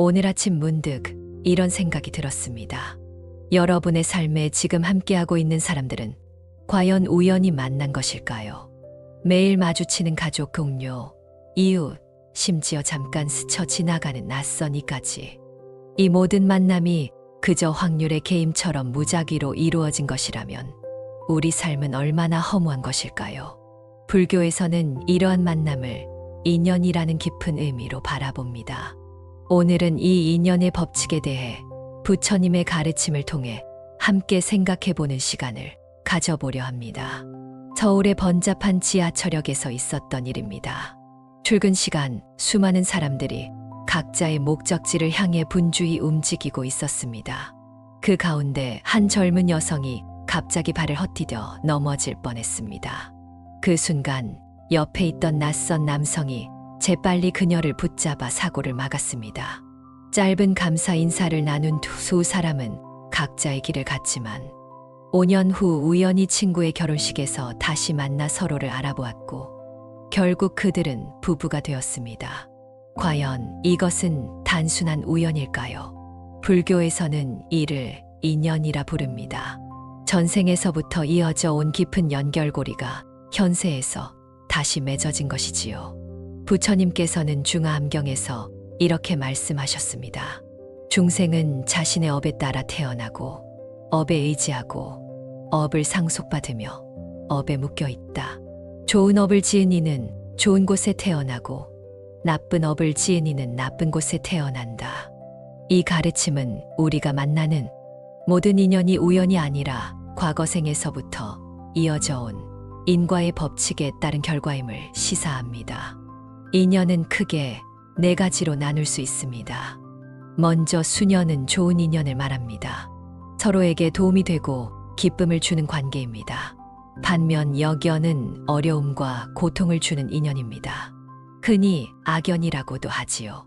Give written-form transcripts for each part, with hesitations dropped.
오늘 아침 문득 이런 생각이 들었습니다. 여러분의 삶에 지금 함께하고 있는 사람들은 과연 우연히 만난 것일까요? 매일 마주치는 가족, 동료, 이웃, 심지어 잠깐 스쳐 지나가는 낯선 이까지. 이 모든 만남이 그저 확률의 게임처럼 무작위로 이루어진 것이라면 우리 삶은 얼마나 허무한 것일까요? 불교에서는 이러한 만남을 인연이라는 깊은 의미로 바라봅니다. 오늘은 이 인연의 법칙에 대해 부처님의 가르침을 통해 함께 생각해보는 시간을 가져보려 합니다. 서울의 번잡한 지하철역에서 있었던 일입니다. 출근 시간, 수많은 사람들이 각자의 목적지를 향해 분주히 움직이고 있었습니다. 그 가운데 한 젊은 여성이 갑자기 발을 헛디뎌 넘어질 뻔했습니다. 그 순간 옆에 있던 낯선 남성이 재빨리 그녀를 붙잡아 사고를 막았습니다. 짧은 감사 인사를 나눈 두 사람은 각자의 길을 갔지만 5년 후 우연히 친구의 결혼식에서 다시 만나 서로를 알아보았고 결국 그들은 부부가 되었습니다. 과연 이것은 단순한 우연일까요? 불교에서는 이를 인연이라 부릅니다. 전생에서부터 이어져 온 깊은 연결고리가 현세에서 다시 맺어진 것이지요. 부처님께서는 중화암경에서 이렇게 말씀하셨습니다. 중생은 자신의 업에 따라 태어나고 업에 의지하고 업을 상속받으며 업에 묶여 있다. 좋은 업을 지은 이는 좋은 곳에 태어나고 나쁜 업을 지은 이는 나쁜 곳에 태어난다. 이 가르침은 우리가 만나는 모든 인연이 우연이 아니라 과거 생에서부터 이어져 온 인과의 법칙에 따른 결과임을 시사합니다. 인연은 크게 네 가지로 나눌 수 있습니다. 먼저 수녀는 좋은 인연을 말합니다. 서로에게 도움이 되고 기쁨을 주는 관계입니다. 반면 역연은 어려움과 고통을 주는 인연입니다. 흔히 악연이라고도 하지요.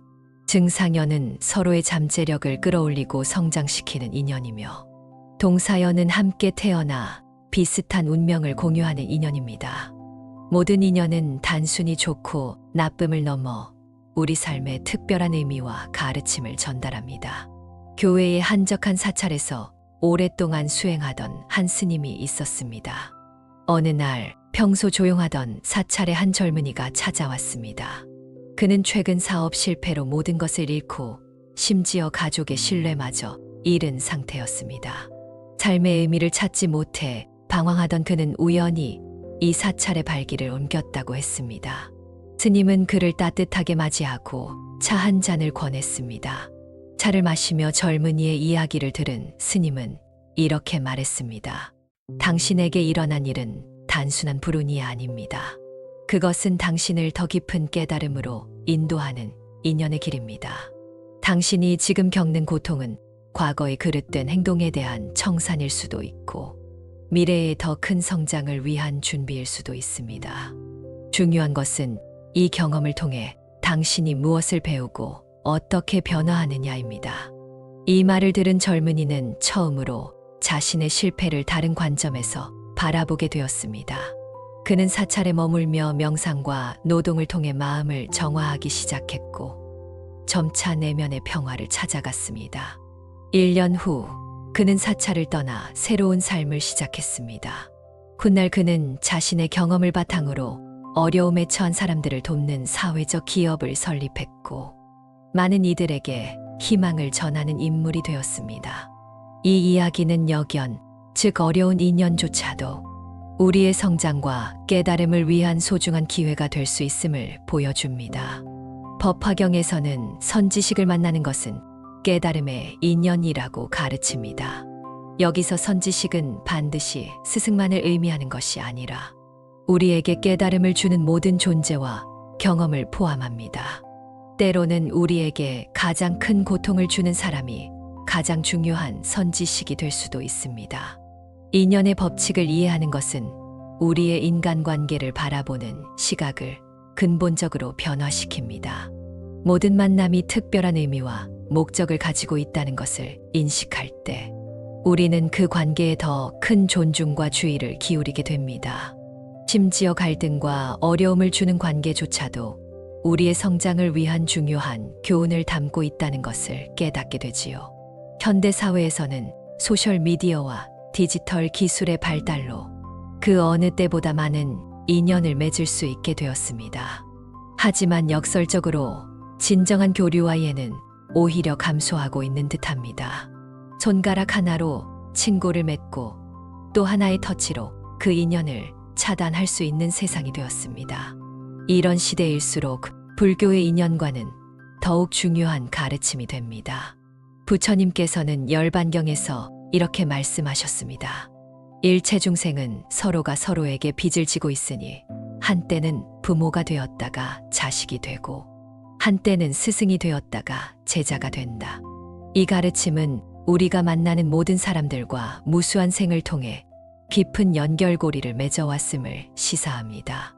증상연은 서로의 잠재력을 끌어올리고 성장시키는 인연이며 동사연은 함께 태어나 비슷한 운명을 공유하는 인연입니다. 모든 인연은 단순히 좋고 나쁨을 넘어 우리 삶에 특별한 의미와 가르침을 전달합니다. 교회의 한적한 사찰에서 오랫동안 수행하던 한 스님이 있었습니다. 어느 날 평소 조용하던 사찰에 한 젊은이가 찾아왔습니다. 그는 최근 사업 실패로 모든 것을 잃고 심지어 가족의 신뢰마저 잃은 상태였습니다. 삶의 의미를 찾지 못해 방황하던 그는 우연히 이 사찰의 발길을 옮겼다고 했습니다. 스님은 그를 따뜻하게 맞이하고 차 한 잔을 권했습니다. 차를 마시며 젊은이의 이야기를 들은 스님은 이렇게 말했습니다. 당신에게 일어난 일은 단순한 불운이 아닙니다. 그것은 당신을 더 깊은 깨달음으로 인도하는 인연의 길입니다. 당신이 지금 겪는 고통은 과거의 그릇된 행동에 대한 청산일 수도 있고 미래의 더 큰 성장을 위한 준비일 수도 있습니다. 중요한 것은 이 경험을 통해 당신이 무엇을 배우고 어떻게 변화하느냐입니다. 이 말을 들은 젊은이는 처음으로 자신의 실패를 다른 관점에서 바라보게 되었습니다. 그는 사찰에 머물며 명상과 노동을 통해 마음을 정화하기 시작했고 점차 내면의 평화를 찾아갔습니다. 1년 후 그는 사찰을 떠나 새로운 삶을 시작했습니다. 훗날 그는 자신의 경험을 바탕으로 어려움에 처한 사람들을 돕는 사회적 기업을 설립했고 많은 이들에게 희망을 전하는 인물이 되었습니다. 이 이야기는 역연, 즉 어려운 인연조차도 우리의 성장과 깨달음을 위한 소중한 기회가 될 수 있음을 보여줍니다. 법화경에서는 선지식을 만나는 것은 깨달음의 인연이라고 가르칩니다. 여기서 선지식은 반드시 스승만을 의미하는 것이 아니라 우리에게 깨달음을 주는 모든 존재와 경험을 포함합니다. 때로는 우리에게 가장 큰 고통을 주는 사람이 가장 중요한 선지식이 될 수도 있습니다. 인연의 법칙을 이해하는 것은 우리의 인간관계를 바라보는 시각을 근본적으로 변화시킵니다. 모든 만남이 특별한 의미와 목적을 가지고 있다는 것을 인식할 때 우리는 그 관계에 더 큰 존중과 주의를 기울이게 됩니다. 심지어 갈등과 어려움을 주는 관계조차도 우리의 성장을 위한 중요한 교훈을 담고 있다는 것을 깨닫게 되지요. 현대 사회에서는 소셜미디어와 디지털 기술의 발달로 그 어느 때보다 많은 인연을 맺을 수 있게 되었습니다. 하지만 역설적으로 진정한 교류와예는 오히려 감소하고 있는 듯합니다. 손가락 하나로 친구를 맺고 또 하나의 터치로 그 인연을 차단할 수 있는 세상이 되었습니다. 이런 시대일수록 불교의 인연과는 더욱 중요한 가르침이 됩니다. 부처님께서는 열반경에서 이렇게 말씀하셨습니다. 일체중생은 서로가 서로에게 빚을 지고 있으니 한때는 부모가 되었다가 자식이 되고 한때는 스승이 되었다가 제자가 된다. 이 가르침은 우리가 만나는 모든 사람들과 무수한 생을 통해 깊은 연결고리를 맺어왔음을 시사합니다.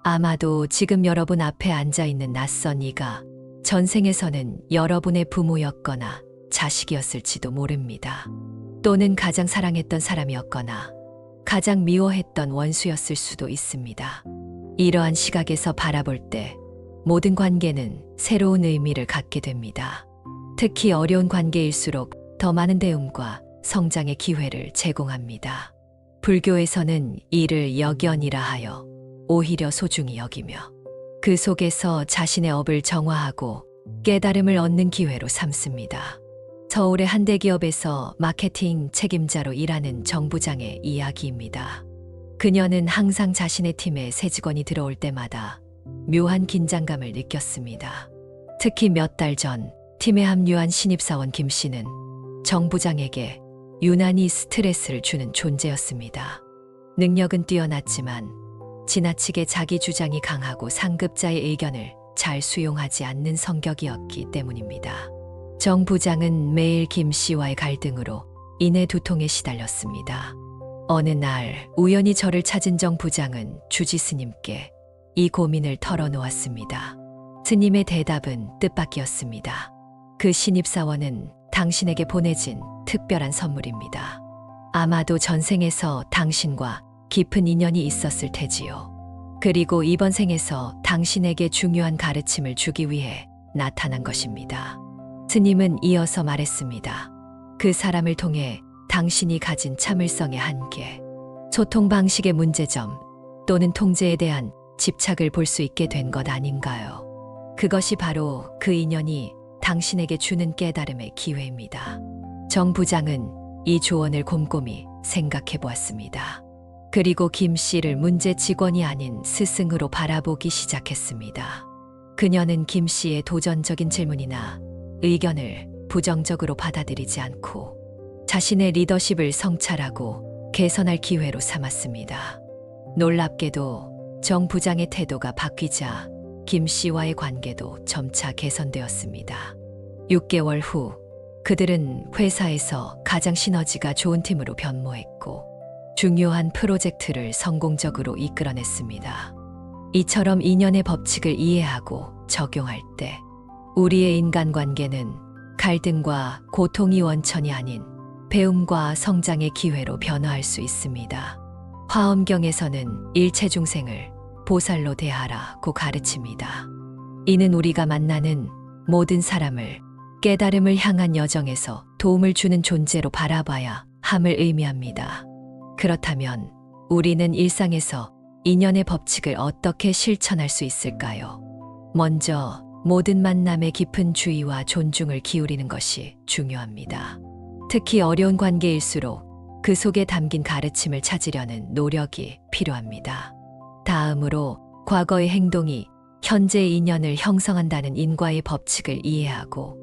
아마도 지금 여러분 앞에 앉아있는 낯선 이가 전생에서는 여러분의 부모였거나 자식이었을지도 모릅니다. 또는 가장 사랑했던 사람이었거나 가장 미워했던 원수였을 수도 있습니다. 이러한 시각에서 바라볼 때 모든 관계는 새로운 의미를 갖게 됩니다. 특히 어려운 관계일수록 더 많은 배움과 성장의 기회를 제공합니다. 불교에서는 이를 역연이라 하여 오히려 소중히 여기며 그 속에서 자신의 업을 정화하고 깨달음을 얻는 기회로 삼습니다. 서울의 한 대기업에서 마케팅 책임자로 일하는 정 부장의 이야기입니다. 그녀는 항상 자신의 팀에 새 직원이 들어올 때마다 묘한 긴장감을 느꼈습니다. 특히 몇 달 전 팀에 합류한 신입사원 김 씨는 정 부장에게 유난히 스트레스를 주는 존재였습니다. 능력은 뛰어났지만 지나치게 자기 주장이 강하고 상급자의 의견을 잘 수용하지 않는 성격이었기 때문입니다. 정 부장은 매일 김 씨와의 갈등으로 인해 두통에 시달렸습니다. 어느 날 우연히 저를 찾은 정 부장은 주지 스님께 이 고민을 털어놓았습니다. 스님의 대답은 뜻밖이었습니다. 그 신입사원은 당신에게 보내진 특별한 선물입니다. 아마도 전생에서 당신과 깊은 인연이 있었을 테지요. 그리고 이번 생에서 당신에게 중요한 가르침을 주기 위해 나타난 것입니다. 스님은 이어서 말했습니다. 그 사람을 통해 당신이 가진 참을성의 한계, 소통 방식의 문제점 또는 통제에 대한 집착을 볼 수 있게 된 것 아닌가요? 그것이 바로 그 인연이 당신에게 주는 깨달음의 기회입니다. 정 부장은 이 조언을 곰곰이 생각해 보았습니다. 그리고 김 씨를 문제 직원이 아닌 스승으로 바라보기 시작했습니다. 그녀는 김 씨의 도전적인 질문이나 의견을 부정적으로 받아들이지 않고 자신의 리더십을 성찰하고 개선할 기회로 삼았습니다. 놀랍게도 정 부장의 태도가 바뀌자 김 씨와의 관계도 점차 개선되었습니다. 6개월 후 그들은 회사에서 가장 시너지가 좋은 팀으로 변모했고 중요한 프로젝트를 성공적으로 이끌어냈습니다. 이처럼 인연의 법칙을 이해하고 적용할 때 우리의 인간관계는 갈등과 고통이 원천이 아닌 배움과 성장의 기회로 변화할 수 있습니다. 화엄경에서는 일체중생을 보살로 대하라고 가르칩니다. 이는 우리가 만나는 모든 사람을 깨달음을 향한 여정에서 도움을 주는 존재로 바라봐야 함을 의미합니다. 그렇다면 우리는 일상에서 인연의 법칙을 어떻게 실천할 수 있을까요? 먼저 모든 만남에 깊은 주의와 존중을 기울이는 것이 중요합니다. 특히 어려운 관계일수록 그 속에 담긴 가르침을 찾으려는 노력이 필요합니다. 다음으로 과거의 행동이 현재의 인연을 형성한다는 인과의 법칙을 이해하고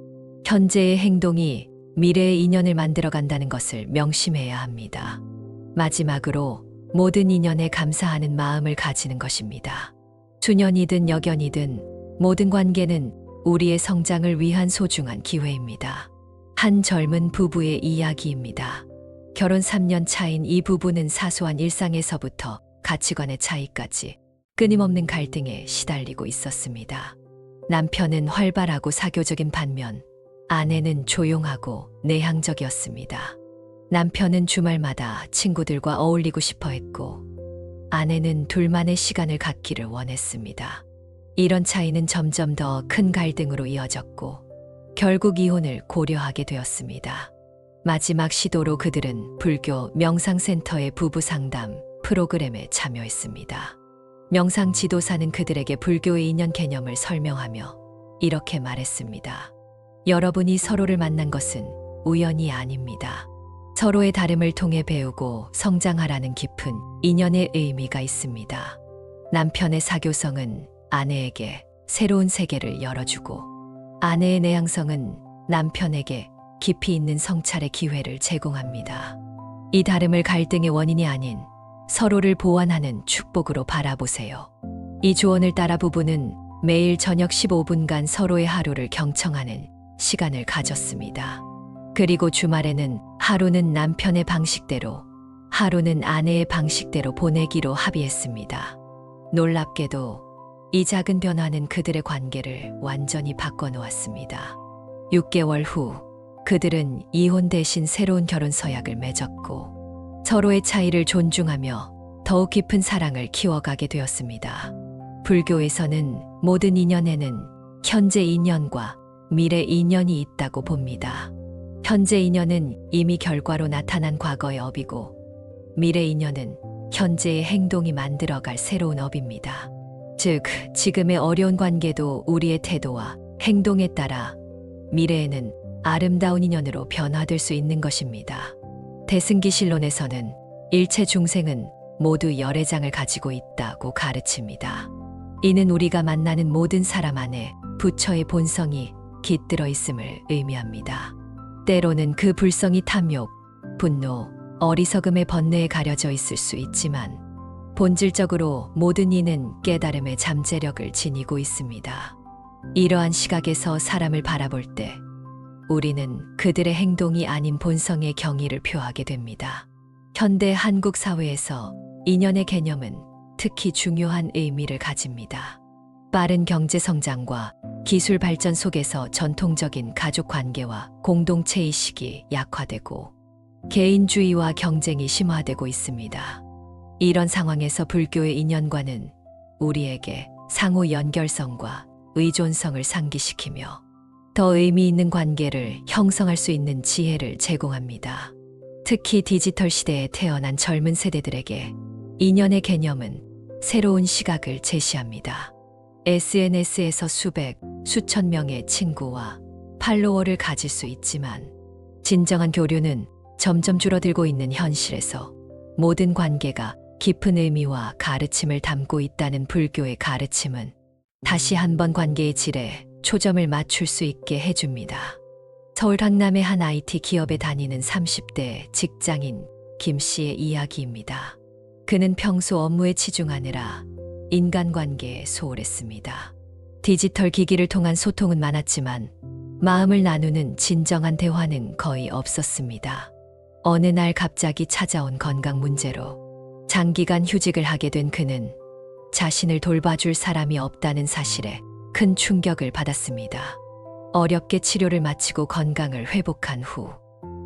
현재의 행동이 미래의 인연을 만들어간다는 것을 명심해야 합니다. 마지막으로 모든 인연에 감사하는 마음을 가지는 것입니다. 수년이든 여견이든 모든 관계는 우리의 성장을 위한 소중한 기회입니다. 한 젊은 부부의 이야기입니다. 결혼 3년 차인 이 부부는 사소한 일상에서부터 가치관의 차이까지 끊임없는 갈등에 시달리고 있었습니다. 남편은 활발하고 사교적인 반면 아내는 조용하고 내향적이었습니다. 남편은 주말마다 친구들과 어울리고 싶어 했고 아내는 둘만의 시간을 갖기를 원했습니다. 이런 차이는 점점 더 큰 갈등으로 이어졌고 결국 이혼을 고려하게 되었습니다. 마지막 시도로 그들은 불교 명상센터의 부부 상담 프로그램에 참여했습니다. 명상 지도사는 그들에게 불교의 인연 개념을 설명하며 이렇게 말했습니다. 여러분이 서로를 만난 것은 우연이 아닙니다. 서로의 다름을 통해 배우고 성장하라는 깊은 인연의 의미가 있습니다. 남편의 사교성은 아내에게 새로운 세계를 열어주고 아내의 내향성은 남편에게 깊이 있는 성찰의 기회를 제공합니다. 이 다름을 갈등의 원인이 아닌 서로를 보완하는 축복으로 바라보세요. 이 조언을 따라 부부는 매일 저녁 15분간 서로의 하루를 경청하는 시간을 가졌습니다. 그리고 주말에는 하루는 남편의 방식대로, 하루는 아내의 방식대로 보내기로 합의했습니다. 놀랍게도 이 작은 변화는 그들의 관계를 완전히 바꿔놓았습니다. 6개월 후 그들은 이혼 대신 새로운 결혼 서약을 맺었고 서로의 차이를 존중하며 더욱 깊은 사랑을 키워가게 되었습니다. 불교에서는 모든 인연에는 현재 인연과 미래 인연이 있다고 봅니다. 현재 인연은 이미 결과로 나타난 과거의 업이고 미래 인연은 현재의 행동이 만들어갈 새로운 업입니다. 즉, 지금의 어려운 관계도 우리의 태도와 행동에 따라 미래에는 아름다운 인연으로 변화될 수 있는 것입니다. 대승기실론에서는 일체 중생은 모두 열의 장을 가지고 있다고 가르칩니다. 이는 우리가 만나는 모든 사람 안에 부처의 본성이 깃들어 있음을 의미합니다. 때로는 그 불성이 탐욕, 분노, 어리석음의 번뇌에 가려져 있을 수 있지만 본질적으로 모든 이는 깨달음의 잠재력을 지니고 있습니다. 이러한 시각에서 사람을 바라볼 때 우리는 그들의 행동이 아닌 본성의 경의를 표하게 됩니다. 현대 한국 사회에서 인연의 개념은 특히 중요한 의미를 가집니다. 빠른 경제 성장과 기술 발전 속에서 전통적인 가족 관계와 공동체 의식이 약화되고 개인주의와 경쟁이 심화되고 있습니다. 이런 상황에서 불교의 인연관은 우리에게 상호 연결성과 의존성을 상기시키며 더 의미 있는 관계를 형성할 수 있는 지혜를 제공합니다. 특히 디지털 시대에 태어난 젊은 세대들에게 인연의 개념은 새로운 시각을 제시합니다. SNS에서 수백, 수천 명의 친구와 팔로워를 가질 수 있지만 진정한 교류는 점점 줄어들고 있는 현실에서 모든 관계가 깊은 의미와 가르침을 담고 있다는 불교의 가르침은 다시 한번 관계의 질에 초점을 맞출 수 있게 해줍니다. 서울 강남의 한 IT 기업에 다니는 30대 직장인 김 씨의 이야기입니다. 그는 평소 업무에 치중하느라 인간관계에 소홀했습니다. 디지털 기기를 통한 소통은 많았지만 마음을 나누는 진정한 대화는 거의 없었습니다. 어느 날 갑자기 찾아온 건강 문제로 장기간 휴직을 하게 된 그는 자신을 돌봐줄 사람이 없다는 사실에 큰 충격을 받았습니다. 어렵게 치료를 마치고 건강을 회복한 후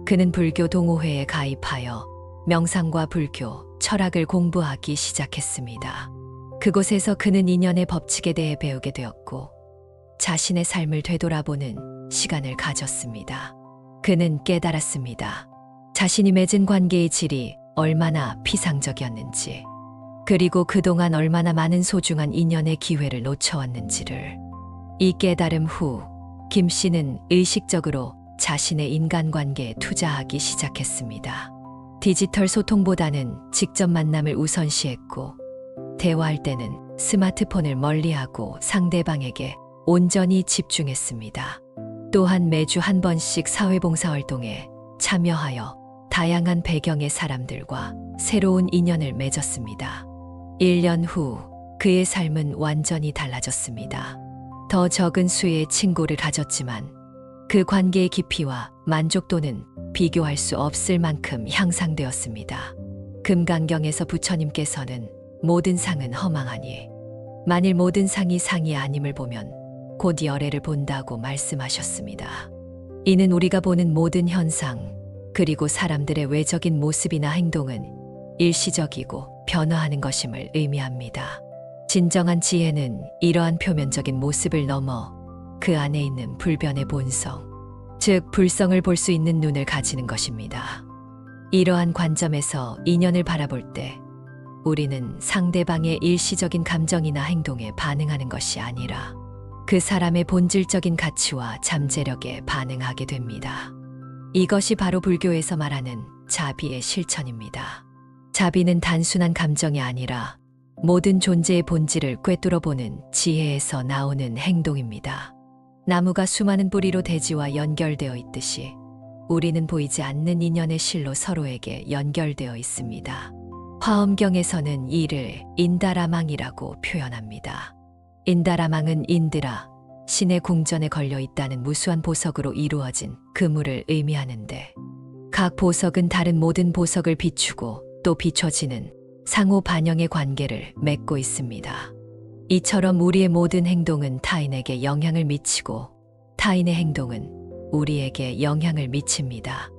그는 불교 동호회에 가입하여 명상과 불교, 철학을 공부하기 시작했습니다. 그곳에서 그는 인연의 법칙에 대해 배우게 되었고 자신의 삶을 되돌아보는 시간을 가졌습니다. 그는 깨달았습니다. 자신이 맺은 관계의 질이 얼마나 피상적이었는지, 그리고 그동안 얼마나 많은 소중한 인연의 기회를 놓쳐왔는지를. 이 깨달음 후 김 씨는 의식적으로 자신의 인간관계에 투자하기 시작했습니다. 디지털 소통보다는 직접 만남을 우선시했고 대화할 때는 스마트폰을 멀리하고 상대방에게 온전히 집중했습니다. 또한 매주 한 번씩 사회봉사활동에 참여하여 다양한 배경의 사람들과 새로운 인연을 맺었습니다. 1년 후 그의 삶은 완전히 달라졌습니다. 더 적은 수의 친구를 가졌지만 그 관계의 깊이와 만족도는 비교할 수 없을 만큼 향상되었습니다. 금강경에서 부처님께서는 모든 상은 허망하니 만일 모든 상이 상이 아님을 보면 곧 열애를 본다고 말씀하셨습니다. 이는 우리가 보는 모든 현상, 그리고 사람들의 외적인 모습이나 행동은 일시적이고 변화하는 것임을 의미합니다. 진정한 지혜는 이러한 표면적인 모습을 넘어 그 안에 있는 불변의 본성, 즉 불성을 볼 수 있는 눈을 가지는 것입니다. 이러한 관점에서 인연을 바라볼 때 우리는 상대방의 일시적인 감정이나 행동에 반응하는 것이 아니라 그 사람의 본질적인 가치와 잠재력에 반응하게 됩니다. 이것이 바로 불교에서 말하는 자비의 실천입니다. 자비는 단순한 감정이 아니라 모든 존재의 본질을 꿰뚫어 보는 지혜에서 나오는 행동입니다. 나무가 수많은 뿌리로 대지와 연결되어 있듯이 우리는 보이지 않는 인연의 실로 서로에게 연결되어 있습니다. 화엄경에서는 이를 인다라망이라고 표현합니다. 인다라망은 인드라, 신의 궁전에 걸려 있다는 무수한 보석으로 이루어진 그물을 의미하는데, 각 보석은 다른 모든 보석을 비추고 또 비춰지는 상호 반영의 관계를 맺고 있습니다. 이처럼 우리의 모든 행동은 타인에게 영향을 미치고 타인의 행동은 우리에게 영향을 미칩니다.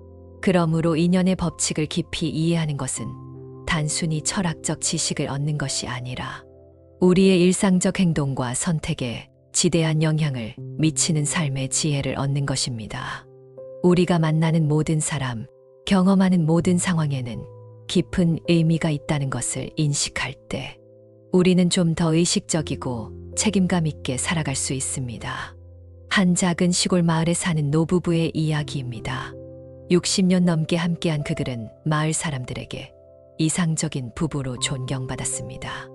그러므로 인연의 법칙을 깊이 이해하는 것은 단순히 철학적 지식을 얻는 것이 아니라 우리의 일상적 행동과 선택에 지대한 영향을 미치는 삶의 지혜를 얻는 것입니다. 우리가 만나는 모든 사람, 경험하는 모든 상황에는 깊은 의미가 있다는 것을 인식할 때 우리는 좀 더 의식적이고 책임감 있게 살아갈 수 있습니다. 한 작은 시골 마을에 사는 노부부의 이야기입니다. 60년 넘게 함께한 그들은 마을 사람들에게 이상적인 부부로 존경받았습니다.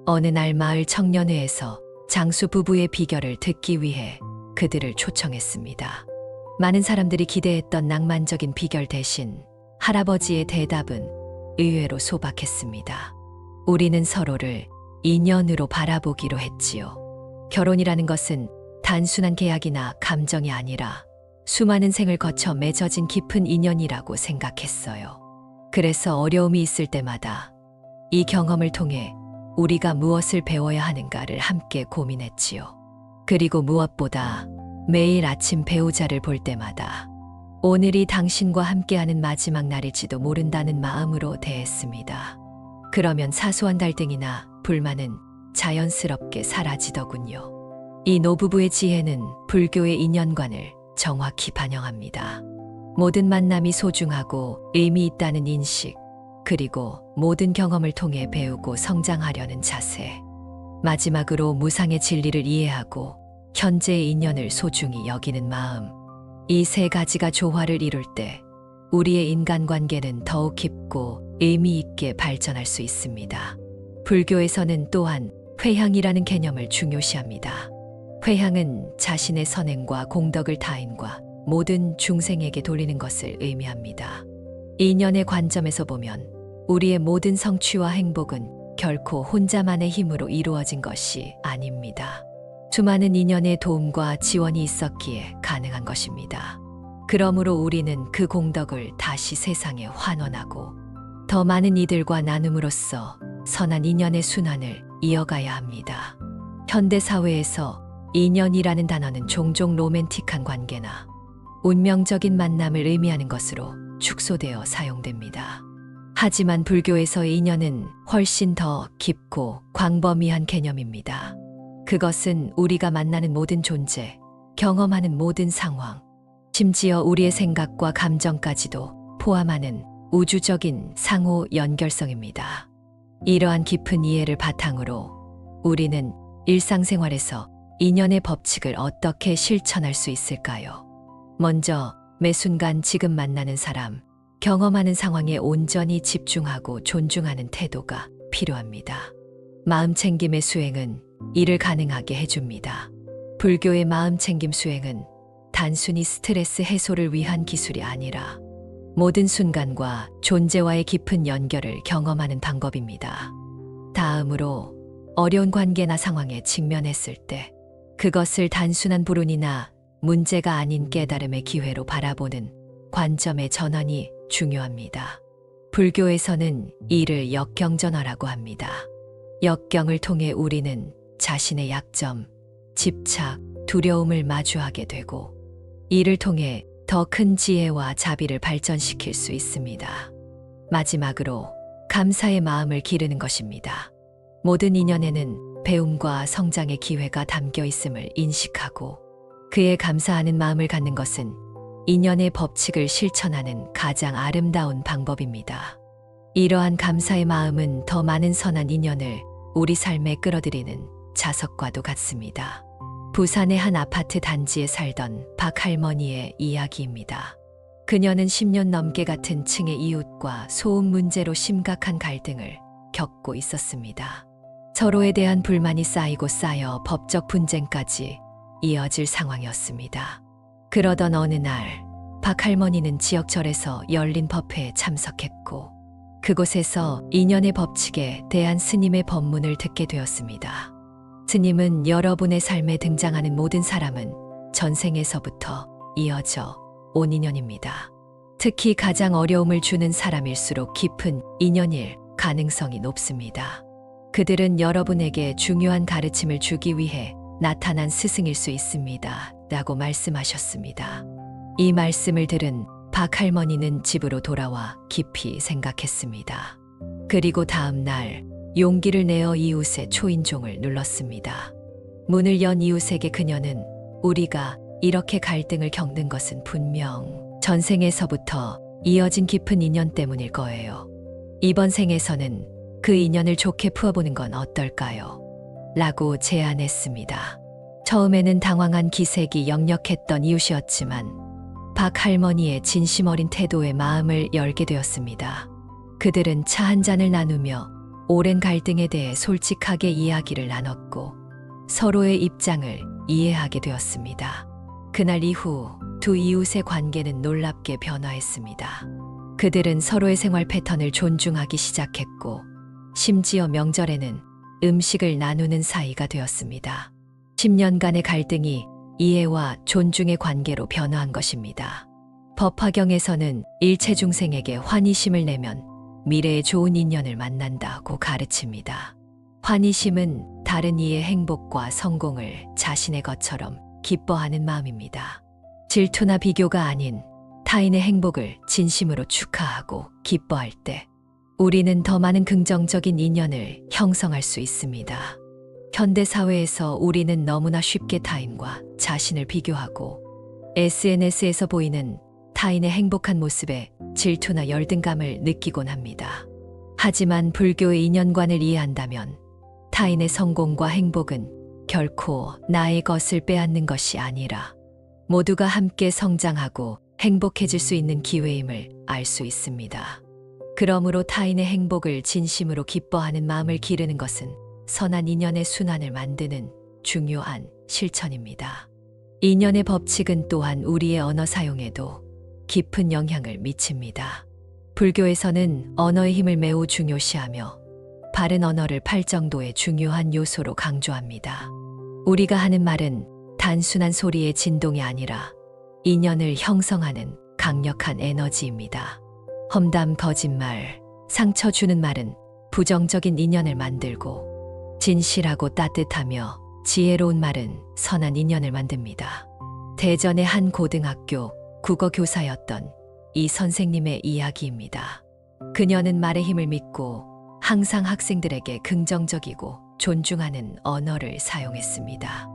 어느 날 마을 청년회에서 장수 부부의 비결을 듣기 위해 그들을 초청했습니다. 많은 사람들이 기대했던 낭만적인 비결 대신 할아버지의 대답은 의외로 소박했습니다. 우리는 서로를 인연으로 바라보기로 했지요. 결혼이라는 것은 단순한 계약이나 감정이 아니라 수많은 생을 거쳐 맺어진 깊은 인연이라고 생각했어요. 그래서 어려움이 있을 때마다 이 경험을 통해 우리가 무엇을 배워야 하는가를 함께 고민했지요. 그리고 무엇보다 매일 아침 배우자를 볼 때마다 오늘이 당신과 함께하는 마지막 날일지도 모른다는 마음으로 대했습니다. 그러면 사소한 갈등이나 불만은 자연스럽게 사라지더군요. 이 노부부의 지혜는 불교의 인연관을 정확히 반영합니다. 모든 만남이 소중하고 의미 있다는 인식, 그리고 모든 경험을 통해 배우고 성장하려는 자세, 마지막으로 무상의 진리를 이해하고 현재의 인연을 소중히 여기는 마음, 이 세 가지가 조화를 이룰 때 우리의 인간관계는 더욱 깊고 의미 있게 발전할 수 있습니다. 불교에서는 또한 회향이라는 개념을 중요시합니다. 회향은 자신의 선행과 공덕을 타인과 모든 중생에게 돌리는 것을 의미합니다. 인연의 관점에서 보면 우리의 모든 성취와 행복은 결코 혼자만의 힘으로 이루어진 것이 아닙니다. 수많은 인연의 도움과 지원이 있었기에 가능한 것입니다. 그러므로 우리는 그 공덕을 다시 세상에 환원하고 더 많은 이들과 나눔으로써 선한 인연의 순환을 이어가야 합니다. 현대 사회에서 인연이라는 단어는 종종 로맨틱한 관계나 운명적인 만남을 의미하는 것으로 축소되어 사용됩니다. 하지만 불교에서의 인연은 훨씬 더 깊고 광범위한 개념입니다. 그것은 우리가 만나는 모든 존재, 경험하는 모든 상황, 심지어 우리의 생각과 감정까지도 포함하는 우주적인 상호 연결성입니다. 이러한 깊은 이해를 바탕으로 우리는 일상생활에서 인연의 법칙을 어떻게 실천할 수 있을까요? 먼저 매 순간 지금 만나는 사람, 경험하는 상황에 온전히 집중하고 존중하는 태도가 필요합니다. 마음챙김의 수행은 이를 가능하게 해줍니다. 불교의 마음챙김 수행은 단순히 스트레스 해소를 위한 기술이 아니라 모든 순간과 존재와의 깊은 연결을 경험하는 방법입니다. 다음으로 어려운 관계나 상황에 직면했을 때 그것을 단순한 불운이나 문제가 아닌 깨달음의 기회로 바라보는 관점의 전환이 중요합니다. 불교에서는 이를 역경전화라고 합니다. 역경을 통해 우리는 자신의 약점, 집착, 두려움을 마주하게 되고 이를 통해 더 큰 지혜와 자비를 발전시킬 수 있습니다. 마지막으로 감사의 마음을 기르는 것입니다. 모든 인연에는 배움과 성장의 기회가 담겨 있음을 인식하고 그에 감사하는 마음을 갖는 것은 인연의 법칙을 실천하는 가장 아름다운 방법입니다. 이러한 감사의 마음은 더 많은 선한 인연을 우리 삶에 끌어들이는 자석과도 같습니다. 부산의 한 아파트 단지에 살던 박 할머니의 이야기입니다. 그녀는 10년 넘게 같은 층의 이웃과 소음 문제로 심각한 갈등을 겪고 있었습니다. 서로에 대한 불만이 쌓이고 쌓여 법적 분쟁까지 이어질 상황이었습니다. 그러던 어느 날, 박 할머니는 지역절에서 열린 법회에 참석했고 그곳에서 인연의 법칙에 대한 스님의 법문을 듣게 되었습니다. 스님은 여러분의 삶에 등장하는 모든 사람은 전생에서부터 이어져 온 인연입니다. 특히 가장 어려움을 주는 사람일수록 깊은 인연일 가능성이 높습니다. 그들은 여러분에게 중요한 가르침을 주기 위해 나타난 스승일 수 있습니다. 라고 말씀하셨습니다. 이 말씀을 들은 박 할머니는 집으로 돌아와 깊이 생각했습니다. 그리고 다음 날 용기를 내어 이웃의 초인종을 눌렀습니다. 문을 연 이웃에게 그녀는 우리가 이렇게 갈등을 겪는 것은 분명 전생에서부터 이어진 깊은 인연 때문일 거예요. 이번 생에서는 그 인연을 좋게 풀어보는 건 어떨까요? 라고 제안했습니다. 처음에는 당황한 기색이 역력했던 이웃이었지만 박 할머니의 진심 어린 태도에 마음을 열게 되었습니다. 그들은 차 한 잔을 나누며 오랜 갈등에 대해 솔직하게 이야기를 나눴고 서로의 입장을 이해하게 되었습니다. 그날 이후 두 이웃의 관계는 놀랍게 변화했습니다. 그들은 서로의 생활 패턴을 존중하기 시작했고 심지어 명절에는 음식을 나누는 사이가 되었습니다. 10년간의 갈등이 이해와 존중의 관계로 변화한 것입니다. 법화경에서는 일체 중생에게 환희심을 내면 미래의 좋은 인연을 만난다고 가르칩니다. 환희심은 다른 이의 행복과 성공을 자신의 것처럼 기뻐하는 마음입니다. 질투나 비교가 아닌 타인의 행복을 진심으로 축하하고 기뻐할 때 우리는 더 많은 긍정적인 인연을 형성할 수 있습니다. 현대사회에서 우리는 너무나 쉽게 타인과 자신을 비교하고 SNS에서 보이는 타인의 행복한 모습에 질투나 열등감을 느끼곤 합니다. 하지만 불교의 인연관을 이해한다면 타인의 성공과 행복은 결코 나의 것을 빼앗는 것이 아니라 모두가 함께 성장하고 행복해질 수 있는 기회임을 알 수 있습니다. 그러므로 타인의 행복을 진심으로 기뻐하는 마음을 기르는 것은 선한 인연의 순환을 만드는 중요한 실천입니다. 인연의 법칙은 또한 우리의 언어 사용에도 깊은 영향을 미칩니다. 불교에서는 언어의 힘을 매우 중요시하며 바른 언어를 팔정도의 중요한 요소로 강조합니다. 우리가 하는 말은 단순한 소리의 진동이 아니라 인연을 형성하는 강력한 에너지입니다. 험담, 거짓말, 상처 주는 말은 부정적인 인연을 만들고 진실하고 따뜻하며 지혜로운 말은 선한 인연을 만듭니다. 대전의 한 고등학교 국어 교사였던 이 선생님의 이야기입니다. 그녀는 말의 힘을 믿고 항상 학생들에게 긍정적이고 존중하는 언어를 사용했습니다.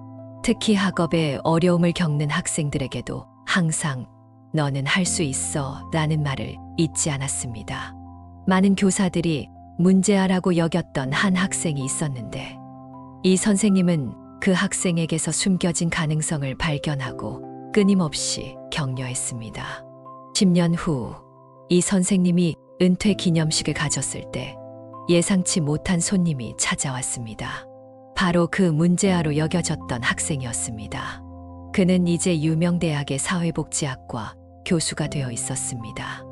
특히 학업에 어려움을 겪는 학생들에게도 항상 너는 할 수 있어 라는 말을 잊지 않았습니다. 많은 교사들이 문제아라고 여겼던 한 학생이 있었는데 이 선생님은 그 학생에게서 숨겨진 가능성을 발견하고 끊임없이 격려했습니다. 10년 후 이 선생님이 은퇴 기념식을 가졌을 때 예상치 못한 손님이 찾아왔습니다. 바로 그 문제아로 여겨졌던 학생이었습니다. 그는 이제 유명 대학의 사회복지학과 교수가 되어 있었습니다.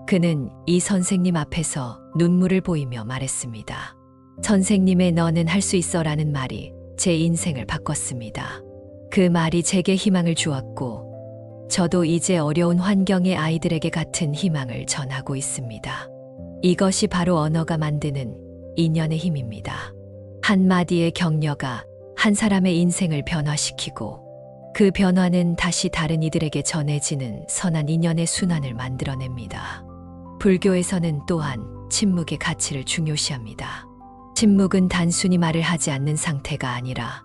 그는 이 선생님 앞에서 눈물을 보이며 말했습니다. 선생님의 너는 할 수 있어라는 말이 제 인생을 바꿨습니다. 그 말이 제게 희망을 주었고 저도 이제 어려운 환경의 아이들에게 같은 희망을 전하고 있습니다. 이것이 바로 언어가 만드는 인연의 힘입니다. 한마디의 격려가 한 사람의 인생을 변화시키고 그 변화는 다시 다른 이들에게 전해지는 선한 인연의 순환을 만들어냅니다. 불교에서는 또한 침묵의 가치를 중요시합니다. 침묵은 단순히 말을 하지 않는 상태가 아니라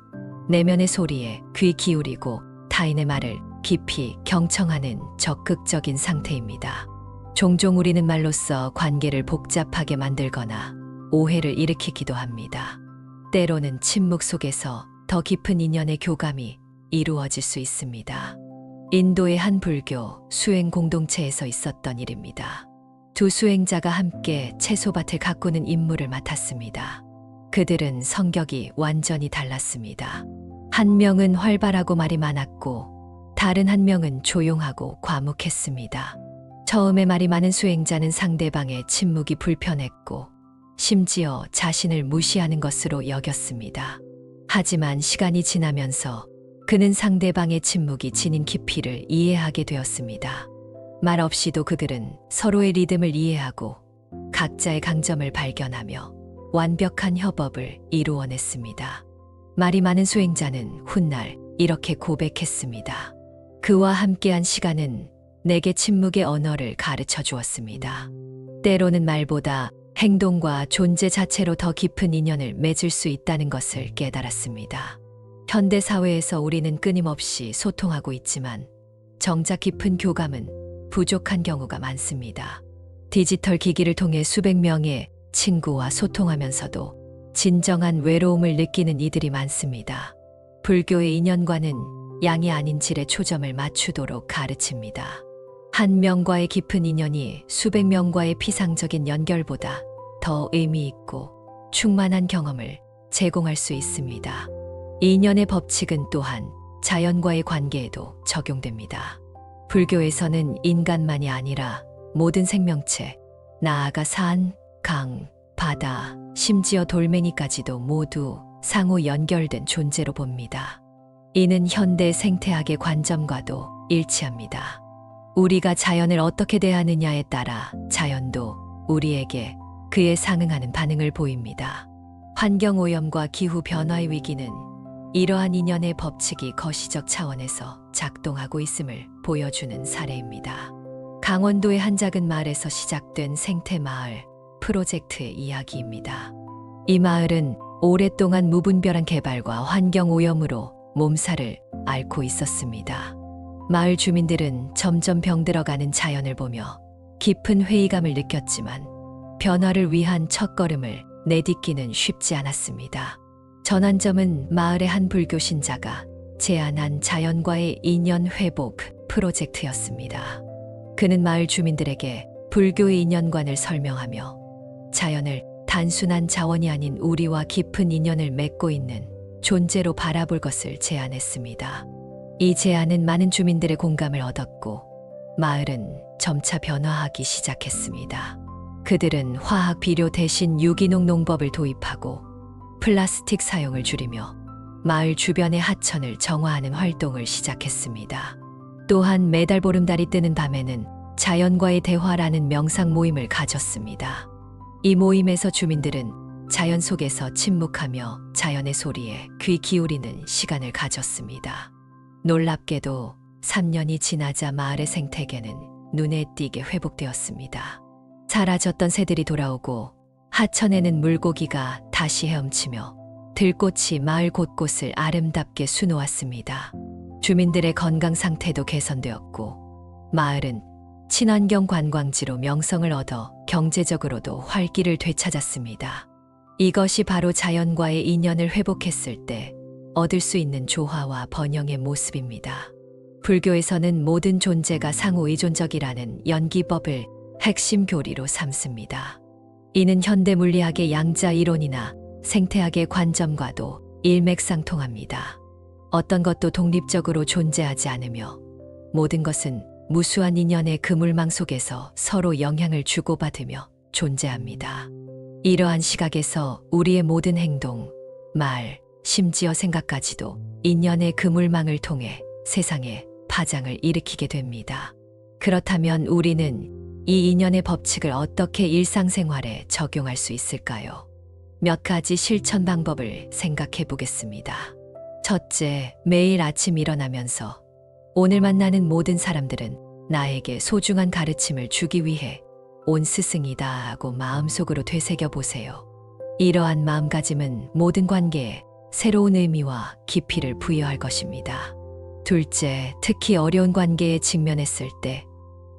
내면의 소리에 귀 기울이고 타인의 말을 깊이 경청하는 적극적인 상태입니다. 종종 우리는 말로써 관계를 복잡하게 만들거나 오해를 일으키기도 합니다. 때로는 침묵 속에서 더 깊은 인연의 교감이 이루어질 수 있습니다. 인도의 한 불교 수행 공동체에서 있었던 일입니다. 두 수행자가 함께 채소밭을 가꾸는 임무를 맡았습니다. 그들은 성격이 완전히 달랐습니다. 한 명은 활발하고 말이 많았고 다른 한 명은 조용하고 과묵했습니다. 처음에 말이 많은 수행자는 상대방의 침묵이 불편했고 심지어 자신을 무시하는 것으로 여겼습니다. 하지만 시간이 지나면서 그는 상대방의 침묵이 지닌 깊이를 이해하게 되었습니다. 말 없이도 그들은 서로의 리듬을 이해하고 각자의 강점을 발견하며 완벽한 협업을 이루어냈습니다. 말이 많은 수행자는 훗날 이렇게 고백했습니다. 그와 함께한 시간은 내게 침묵의 언어를 가르쳐 주었습니다. 때로는 말보다 행동과 존재 자체로 더 깊은 인연을 맺을 수 있다는 것을 깨달았습니다. 현대 사회에서 우리는 끊임없이 소통하고 있지만 정작 깊은 교감은 부족한 경우가 많습니다. 디지털 기기를 통해 수백 명의 친구와 소통하면서도 진정한 외로움을 느끼는 이들이 많습니다. 불교의 인연과는 양이 아닌 질에 초점을 맞추도록 가르칩니다. 한 명과의 깊은 인연이 수백 명과의 피상적인 연결보다 더 의미 있고 충만한 경험을 제공할 수 있습니다. 인연의 법칙은 또한 자연과의 관계에도 적용됩니다. 불교에서는 인간만이 아니라 모든 생명체, 나아가 산, 강, 바다, 심지어 돌멩이까지도 모두 상호 연결된 존재로 봅니다. 이는 현대 생태학의 관점과도 일치합니다. 우리가 자연을 어떻게 대하느냐에 따라 자연도 우리에게 그에 상응하는 반응을 보입니다. 환경오염과 기후변화의 위기는 이러한 인연의 법칙이 거시적 차원에서 작동하고 있음을 보여주는 사례입니다. 강원도의 한 작은 마을에서 시작된 생태마을 프로젝트의 이야기입니다. 이 마을은 오랫동안 무분별한 개발과 환경오염으로 몸살을 앓고 있었습니다. 마을 주민들은 점점 병들어가는 자연을 보며 깊은 회의감을 느꼈지만 변화를 위한 첫걸음을 내딛기는 쉽지 않았습니다. 전환점은 마을의 한 불교 신자가 제안한 자연과의 인연 회복 프로젝트였습니다. 그는 마을 주민들에게 불교의 인연관을 설명하며 자연을 단순한 자원이 아닌 우리와 깊은 인연을 맺고 있는 존재로 바라볼 것을 제안했습니다. 이 제안은 많은 주민들의 공감을 얻었고 마을은 점차 변화하기 시작했습니다. 그들은 화학 비료 대신 유기농 농법을 도입하고 플라스틱 사용을 줄이며 마을 주변의 하천을 정화하는 활동을 시작했습니다. 또한 매달 보름달이 뜨는 밤에는 자연과의 대화라는 명상 모임을 가졌습니다. 이 모임에서 주민들은 자연 속에서 침묵하며 자연의 소리에 귀 기울이는 시간을 가졌습니다. 놀랍게도 3년이 지나자 마을의 생태계는 눈에 띄게 회복되었습니다. 사라졌던 새들이 돌아오고 하천에는 물고기가 다시 헤엄치며 들꽃이 마을 곳곳을 아름답게 수놓았습니다. 주민들의 건강 상태도 개선되었고 마을은 친환경 관광지로 명성을 얻어 경제적으로도 활기를 되찾았습니다. 이것이 바로 자연과의 인연을 회복했을 때 얻을 수 있는 조화와 번영의 모습입니다. 불교에서는 모든 존재가 상호 의존적이라는 연기법을 핵심 교리로 삼습니다. 이는 현대 물리학의 양자 이론이나 생태학의 관점과도 일맥상통합니다. 어떤 것도 독립적으로 존재하지 않으며 모든 것은 무수한 인연의 그물망 속에서 서로 영향을 주고받으며 존재합니다. 이러한 시각에서 우리의 모든 행동, 말, 심지어 생각까지도 인연의 그물망을 통해 세상에 파장을 일으키게 됩니다. 그렇다면 우리는 이 인연의 법칙을 어떻게 일상생활에 적용할 수 있을까요? 몇 가지 실천 방법을 생각해 보겠습니다. 첫째, 매일 아침 일어나면서 오늘 만나는 모든 사람들은 나에게 소중한 가르침을 주기 위해 온 스승이다 하고 마음속으로 되새겨 보세요. 이러한 마음가짐은 모든 관계에 새로운 의미와 깊이를 부여할 것입니다. 둘째, 특히 어려운 관계에 직면했을 때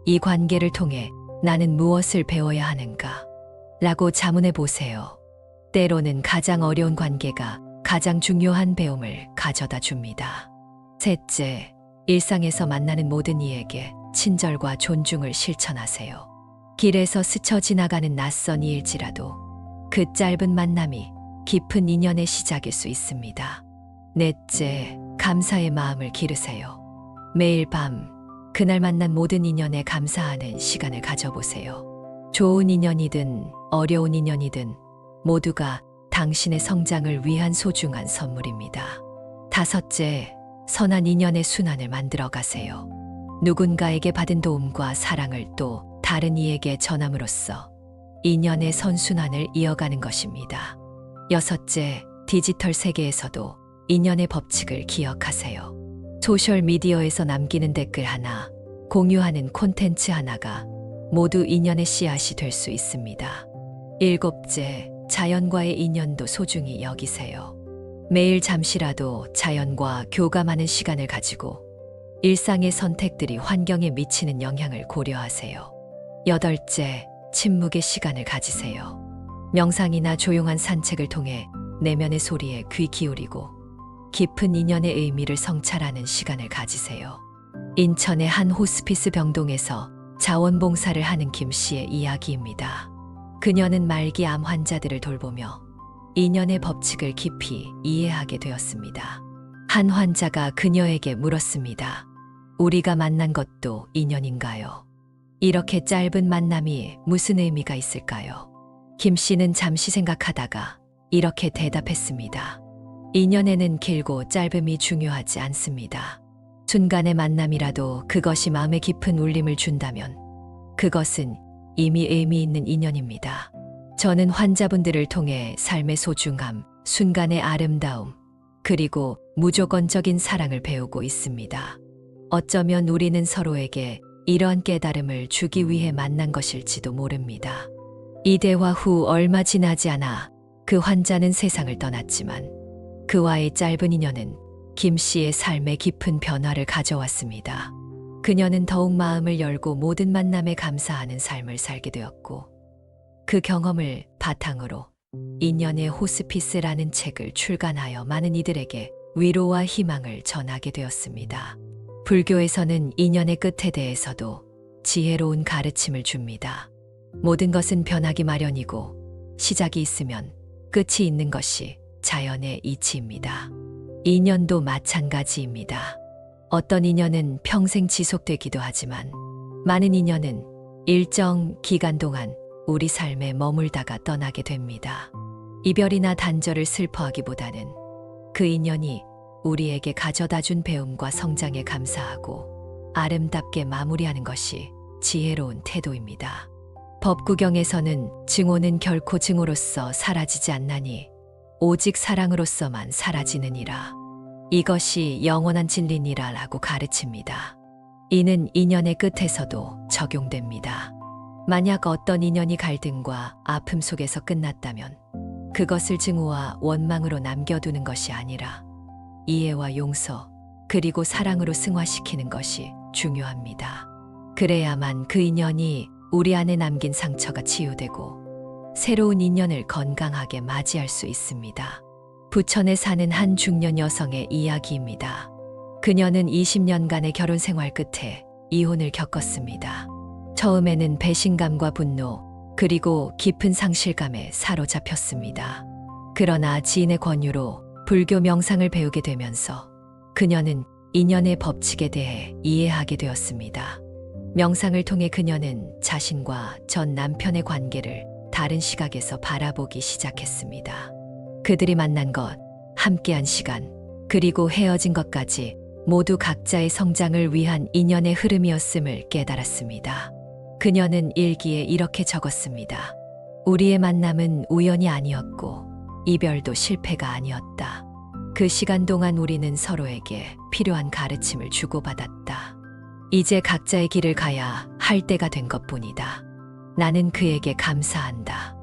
이 관계를 통해 나는 무엇을 배워야 하는가? 라고 자문해 보세요. 때로는 가장 어려운 관계가 가장 중요한 배움을 가져다 줍니다. 셋째, 일상에서 만나는 모든 이에게 친절과 존중을 실천하세요. 길에서 스쳐 지나가는 낯선 이일지라도 그 짧은 만남이 깊은 인연의 시작일 수 있습니다. 넷째, 감사의 마음을 기르세요. 매일 밤 그날 만난 모든 인연에 감사하는 시간을 가져보세요. 좋은 인연이든 어려운 인연이든 모두가 당신의 성장을 위한 소중한 선물입니다. 다섯째, 선한 인연의 순환을 만들어 가세요. 누군가에게 받은 도움과 사랑을 또 다른 이에게 전함으로써 인연의 선순환을 이어가는 것입니다. 여섯째, 디지털 세계에서도 인연의 법칙을 기억하세요. 소셜미디어에서 남기는 댓글 하나, 공유하는 콘텐츠 하나가 모두 인연의 씨앗이 될 수 있습니다. 일곱째, 자연과의 인연도 소중히 여기세요. 매일 잠시라도 자연과 교감하는 시간을 가지고 일상의 선택들이 환경에 미치는 영향을 고려하세요. 여덟째, 침묵의 시간을 가지세요. 명상이나 조용한 산책을 통해 내면의 소리에 귀 기울이고 깊은 인연의 의미를 성찰하는 시간을 가지세요. 인천의 한 호스피스 병동에서 자원봉사를 하는 김 씨의 이야기입니다. 그녀는 말기 암 환자들을 돌보며 인연의 법칙을 깊이 이해하게 되었습니다. 한 환자가 그녀에게 물었습니다. 우리가 만난 것도 인연인가요? 이렇게 짧은 만남이 무슨 의미가 있을까요? 김 씨는 잠시 생각하다가 이렇게 대답했습니다. 인연에는 길고 짧음이 중요하지 않습니다. 순간의 만남이라도 그것이 마음에 깊은 울림을 준다면 그것은 이미 의미 있는 인연입니다. 저는 환자분들을 통해 삶의 소중함, 순간의 아름다움, 그리고 무조건적인 사랑을 배우고 있습니다. 어쩌면 우리는 서로에게 이러한 깨달음을 주기 위해 만난 것일지도 모릅니다. 이 대화 후 얼마 지나지 않아 그 환자는 세상을 떠났지만 그와의 짧은 인연은 김 씨의 삶에 깊은 변화를 가져왔습니다. 그녀는 더욱 마음을 열고 모든 만남에 감사하는 삶을 살게 되었고 그 경험을 바탕으로 인연의 호스피스라는 책을 출간하여 많은 이들에게 위로와 희망을 전하게 되었습니다. 불교에서는 인연의 끝에 대해서도 지혜로운 가르침을 줍니다. 모든 것은 변하기 마련이고 시작이 있으면 끝이 있는 것이 자연의 이치입니다. 인연도 마찬가지입니다. 어떤 인연은 평생 지속되기도 하지만 많은 인연은 일정 기간 동안 우리 삶에 머물다가 떠나게 됩니다. 이별이나 단절을 슬퍼하기보다는 그 인연이 우리에게 가져다준 배움과 성장에 감사하고 아름답게 마무리하는 것이 지혜로운 태도입니다. 법구경에서는 증오는 결코 증오로서 사라지지 않나니 오직 사랑으로서만 사라지느니라. 이것이 영원한 진리니라 라고 가르칩니다. 이는 인연의 끝에서도 적용됩니다. 만약 어떤 인연이 갈등과 아픔 속에서 끝났다면 그것을 증오와 원망으로 남겨두는 것이 아니라 이해와 용서 그리고 사랑으로 승화시키는 것이 중요합니다. 그래야만 그 인연이 우리 안에 남긴 상처가 치유되고 새로운 인연을 건강하게 맞이할 수 있습니다. 부천에 사는 한 중년 여성의 이야기입니다. 그녀는 20년간의 결혼 생활 끝에 이혼을 겪었습니다. 처음에는 배신감과 분노, 그리고 깊은 상실감에 사로잡혔습니다. 그러나 지인의 권유로 불교 명상을 배우게 되면서 그녀는 인연의 법칙에 대해 이해하게 되었습니다. 명상을 통해 그녀는 자신과 전 남편의 관계를 다른 시각에서 바라보기 시작했습니다. 그들이 만난 것, 함께한 시간, 그리고 헤어진 것까지 모두 각자의 성장을 위한 인연의 흐름이었음을 깨달았습니다. 그녀는 일기에 이렇게 적었습니다. 우리의 만남은 우연이 아니었고 이별도 실패가 아니었다. 그 시간 동안 우리는 서로에게 필요한 가르침을 주고받았다. 이제 각자의 길을 가야 할 때가 된 것뿐이다. 나는 그에게 감사한다.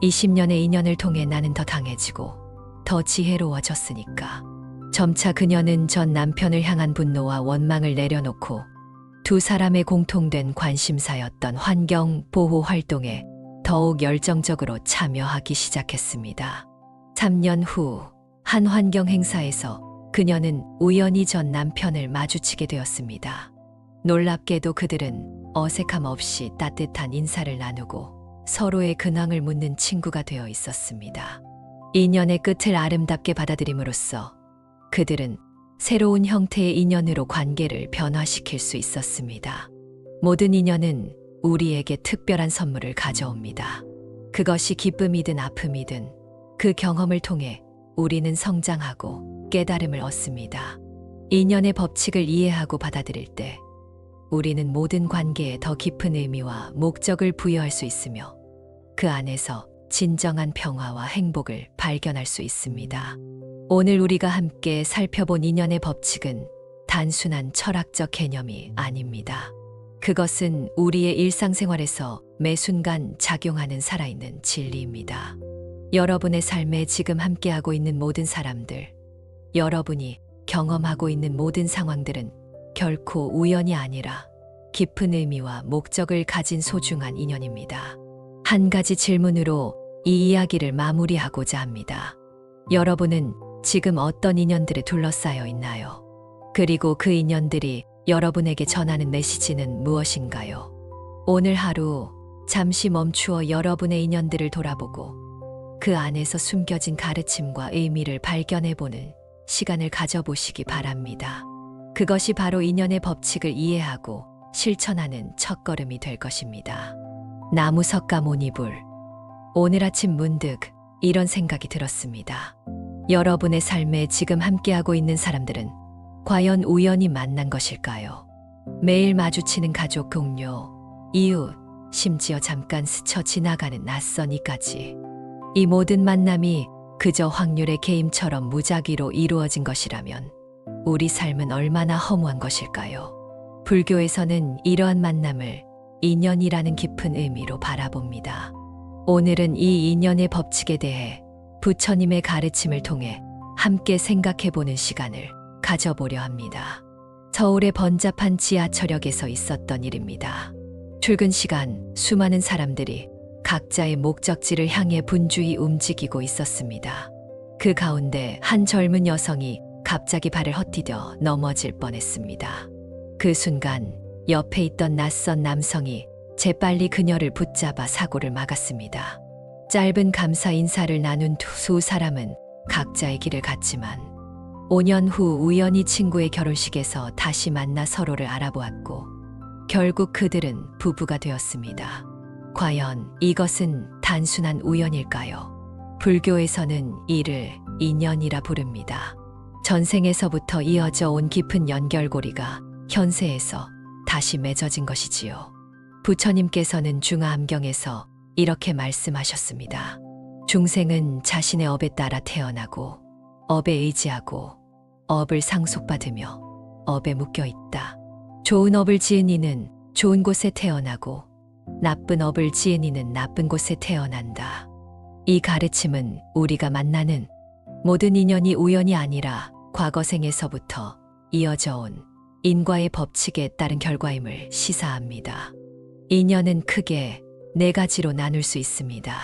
20년의 인연을 통해 나는 더 강해지고 더 지혜로워졌으니까. 점차 그녀는 전 남편을 향한 분노와 원망을 내려놓고 두 사람의 공통된 관심사였던 환경 보호 활동에 더욱 열정적으로 참여하기 시작했습니다. 3년 후 한 환경 행사에서 그녀는 우연히 전 남편을 마주치게 되었습니다. 놀랍게도 그들은 어색함 없이 따뜻한 인사를 나누고 서로의 근황을 묻는 친구가 되어 있었습니다. 인연의 끝을 아름답게 받아들임으로써 그들은 새로운 형태의 인연으로 관계를 변화시킬 수 있었습니다. 모든 인연은 우리에게 특별한 선물을 가져옵니다. 그것이 기쁨이든 아픔이든 그 경험을 통해 우리는 성장하고 깨달음을 얻습니다. 인연의 법칙을 이해하고 받아들일 때 우리는 모든 관계에 더 깊은 의미와 목적을 부여할 수 있으며 그 안에서 진정한 평화와 행복을 발견할 수 있습니다. 오늘 우리가 함께 살펴본 인연의 법칙은 단순한 철학적 개념이 아닙니다. 그것은 우리의 일상생활에서 매 순간 작용하는 살아있는 진리입니다. 여러분의 삶에 지금 함께하고 있는 모든 사람들, 여러분이 경험하고 있는 모든 상황들은 결코 우연이 아니라 깊은 의미와 목적을 가진 소중한 인연입니다. 한 가지 질문으로 이 이야기를 마무리하고자 합니다. 여러분은 지금 어떤 인연들에 둘러싸여 있나요? 그리고 그 인연들이 여러분에게 전하는 메시지는 무엇인가요? 오늘 하루 잠시 멈추어 여러분의 인연들을 돌아보고 그 안에서 숨겨진 가르침과 의미를 발견해보는 시간을 가져보시기 바랍니다. 그것이 바로 인연의 법칙을 이해하고 실천하는 첫걸음이 될 것입니다. 나무석가 모니불. 오늘 아침 문득 이런 생각이 들었습니다. 여러분의 삶에 지금 함께하고 있는 사람들은 과연 우연히 만난 것일까요? 매일 마주치는 가족, 동료, 이웃, 심지어 잠깐 스쳐 지나가는 낯선이까지. 이 모든 만남이 그저 확률의 게임처럼 무작위로 이루어진 것이라면 우리 삶은 얼마나 허무한 것일까요? 불교에서는 이러한 만남을 인연이라는 깊은 의미로 바라봅니다. 오늘은 이 인연의 법칙에 대해 부처님의 가르침을 통해 함께 생각해보는 시간을 가져보려 합니다. 서울의 번잡한 지하철역에서 있었던 일입니다. 출근 시간, 수많은 사람들이 각자의 목적지를 향해 분주히 움직이고 있었습니다. 그 가운데 한 젊은 여성이 갑자기 발을 헛디뎌 넘어질 뻔했습니다. 그 순간 옆에 있던 낯선 남성이 재빨리 그녀를 붙잡아 사고를 막았습니다. 짧은 감사 인사를 나눈 두 사람은 각자의 길을 갔지만 5년 후 우연히 친구의 결혼식에서 다시 만나 서로를 알아보았고 결국 그들은 부부가 되었습니다. 과연 이것은 단순한 우연일까요? 불교에서는 이를 인연이라 부릅니다. 전생에서부터 이어져 온 깊은 연결고리가 현세에서 다시 맺어진 것이지요. 부처님께서는 중화암경에서 이렇게 말씀하셨습니다. 중생은 자신의 업에 따라 태어나고 업에 의지하고 업을 상속받으며 업에 묶여 있다. 좋은 업을 지은 이는 좋은 곳에 태어나고 나쁜 업을 지은 이는 나쁜 곳에 태어난다. 이 가르침은 우리가 만나는 모든 인연이 우연이 아니라 과거 생에서부터 이어져 온 인과의 법칙에 따른 결과임을 시사합니다. 인연은 크게 네 가지로 나눌 수 있습니다.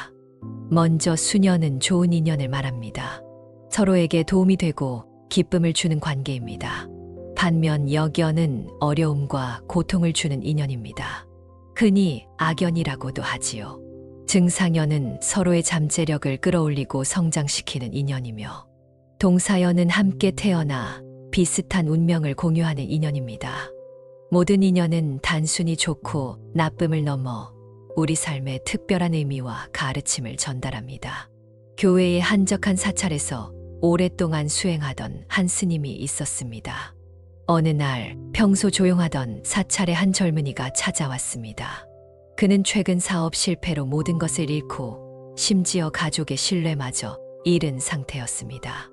먼저 수녀는 좋은 인연을 말합니다. 서로에게 도움이 되고 기쁨을 주는 관계입니다. 반면 역연은 어려움과 고통을 주는 인연입니다. 흔히 악연이라고도 하지요. 증상연은 서로의 잠재력을 끌어올리고 성장시키는 인연이며 동사연은 함께 태어나 비슷한 운명을 공유하는 인연입니다. 모든 인연은 단순히 좋고 나쁨을 넘어 우리 삶에 특별한 의미와 가르침을 전달합니다. 교회의 한적한 사찰에서 오랫동안 수행하던 한 스님이 있었습니다. 어느 날 평소 조용하던 사찰에 한 젊은이가 찾아왔습니다. 그는 최근 사업 실패로 모든 것을 잃고 심지어 가족의 신뢰마저 잃은 상태였습니다.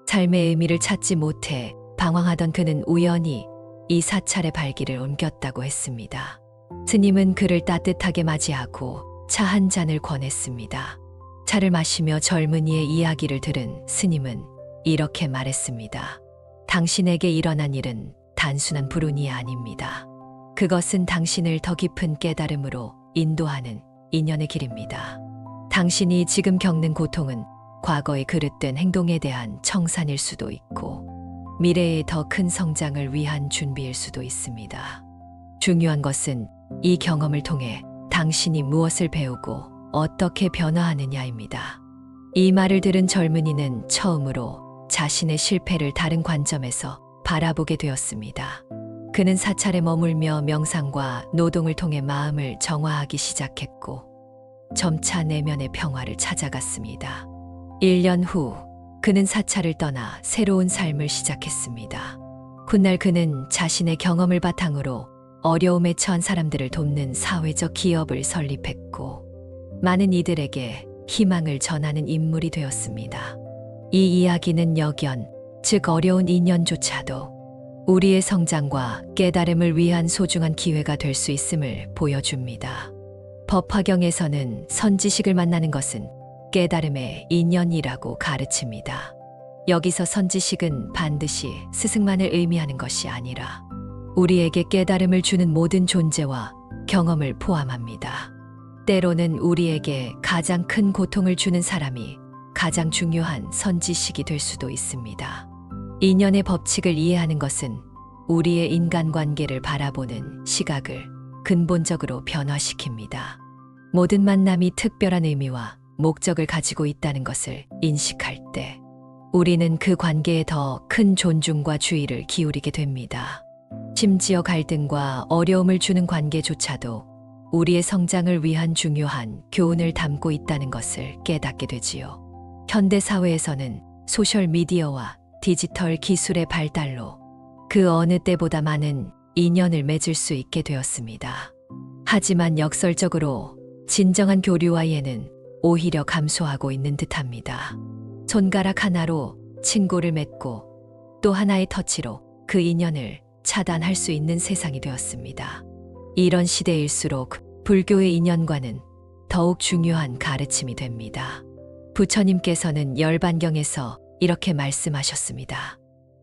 삶의 의미를 찾지 못해 방황하던 그는 우연히 이 사찰의 발길을 옮겼다고 했습니다. 스님은 그를 따뜻하게 맞이하고 차 한 잔을 권했습니다. 차를 마시며 젊은이의 이야기를 들은 스님은 이렇게 말했습니다. 당신에게 일어난 일은 단순한 불운이 아닙니다. 그것은 당신을 더 깊은 깨달음으로 인도하는 인연의 길입니다. 당신이 지금 겪는 고통은 과거의 그릇된 행동에 대한 청산일 수도 있고 미래의 더 큰 성장을 위한 준비일 수도 있습니다. 중요한 것은 이 경험을 통해 당신이 무엇을 배우고 어떻게 변화하느냐입니다. 이 말을 들은 젊은이는 처음으로 자신의 실패를 다른 관점에서 바라보게 되었습니다. 그는 사찰에 머물며 명상과 노동을 통해 마음을 정화하기 시작했고 점차 내면의 평화를 찾아갔습니다. 1년 후 그는 사찰을 떠나 새로운 삶을 시작했습니다. 훗날 그는 자신의 경험을 바탕으로 어려움에 처한 사람들을 돕는 사회적 기업을 설립했고 많은 이들에게 희망을 전하는 인물이 되었습니다. 이 이야기는 역연, 즉 어려운 인연조차도 우리의 성장과 깨달음을 위한 소중한 기회가 될 수 있음을 보여줍니다. 법화경에서는 선지식을 만나는 것은 깨달음의 인연이라고 가르칩니다. 여기서 선지식은 반드시 스승만을 의미하는 것이 아니라 우리에게 깨달음을 주는 모든 존재와 경험을 포함합니다. 때로는 우리에게 가장 큰 고통을 주는 사람이 가장 중요한 선지식이 될 수도 있습니다. 인연의 법칙을 이해하는 것은 우리의 인간관계를 바라보는 시각을 근본적으로 변화시킵니다. 모든 만남이 특별한 의미와 목적을 가지고 있다는 것을 인식할 때 우리는 그 관계에 더 큰 존중과 주의를 기울이게 됩니다. 심지어 갈등과 어려움을 주는 관계조차도 우리의 성장을 위한 중요한 교훈을 담고 있다는 것을 깨닫게 되지요. 현대 사회에서는 소셜미디어와 디지털 기술의 발달로 그 어느 때보다 많은 인연을 맺을 수 있게 되었습니다. 하지만 역설적으로 진정한 교류와 이해는 오히려 감소하고 있는 듯합니다. 손가락 하나로 친구를 맺고 또 하나의 터치로 그 인연을 차단할 수 있는 세상이 되었습니다. 이런 시대일수록 불교의 인연과는 더욱 중요한 가르침이 됩니다. 부처님께서는 열반경에서 이렇게 말씀하셨습니다.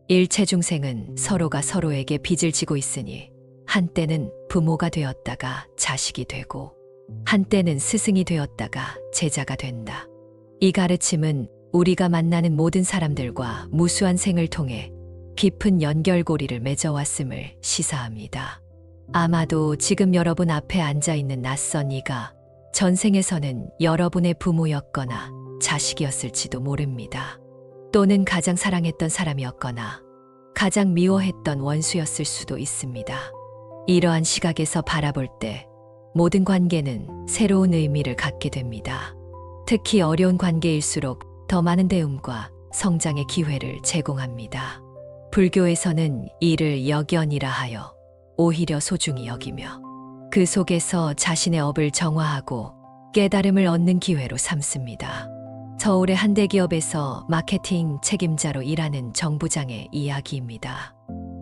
일체 중생은 서로가 서로에게 빚을 지고 있으니 한때는 부모가 되었다가 자식이 되고 한때는 스승이 되었다가 제자가 된다. 이 가르침은 우리가 만나는 모든 사람들과 무수한 생을 통해 깊은 연결고리를 맺어왔음을 시사합니다. 아마도 지금 여러분 앞에 앉아있는 낯선 이가 전생에서는 여러분의 부모였거나 자식이었을지도 모릅니다. 또는 가장 사랑했던 사람이었거나 가장 미워했던 원수였을 수도 있습니다. 이러한 시각에서 바라볼 때 모든 관계는 새로운 의미를 갖게 됩니다. 특히 어려운 관계일수록 더 많은 배움과 성장의 기회를 제공합니다. 불교에서는 이를 역연이라 하여 오히려 소중히 여기며 그 속에서 자신의 업을 정화하고 깨달음을 얻는 기회로 삼습니다. 서울의 한 대기업에서 마케팅 책임자로 일하는 정 부장의 이야기입니다.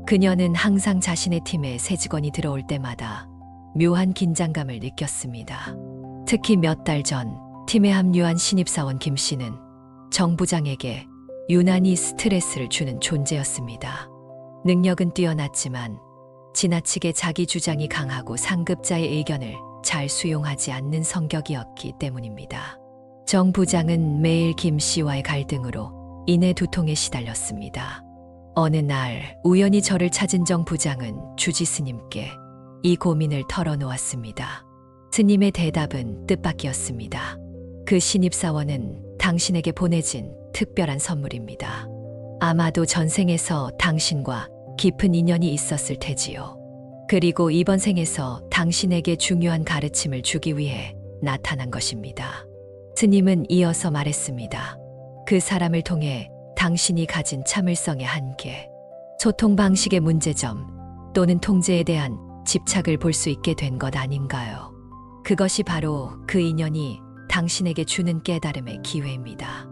그녀는 항상 자신의 팀에 새 직원이 들어올 때마다 묘한 긴장감을 느꼈습니다. 특히 몇 달 전 팀에 합류한 신입사원 김 씨는 정 부장에게 유난히 스트레스를 주는 존재였습니다. 능력은 뛰어났지만 지나치게 자기 주장이 강하고 상급자의 의견을 잘 수용하지 않는 성격이었기 때문입니다. 정 부장은 매일 김 씨와의 갈등으로 인해 두통에 시달렸습니다. 어느 날 우연히 저를 찾은 정 부장은 주지 스님께 이 고민을 털어놓았습니다. 스님의 대답은 뜻밖이었습니다. 그 신입사원은 당신에게 보내진 특별한 선물입니다. 아마도 전생에서 당신과 깊은 인연이 있었을 테지요. 그리고 이번 생에서 당신에게 중요한 가르침을 주기 위해 나타난 것입니다. 스님은 이어서 말했습니다. 그 사람을 통해 당신이 가진 참을성의 한계, 소통 방식의 문제점 또는 통제에 대한 집착을 볼 수 있게 된 것 아닌가요? 그것이 바로 그 인연이 당신에게 주는 깨달음의 기회입니다.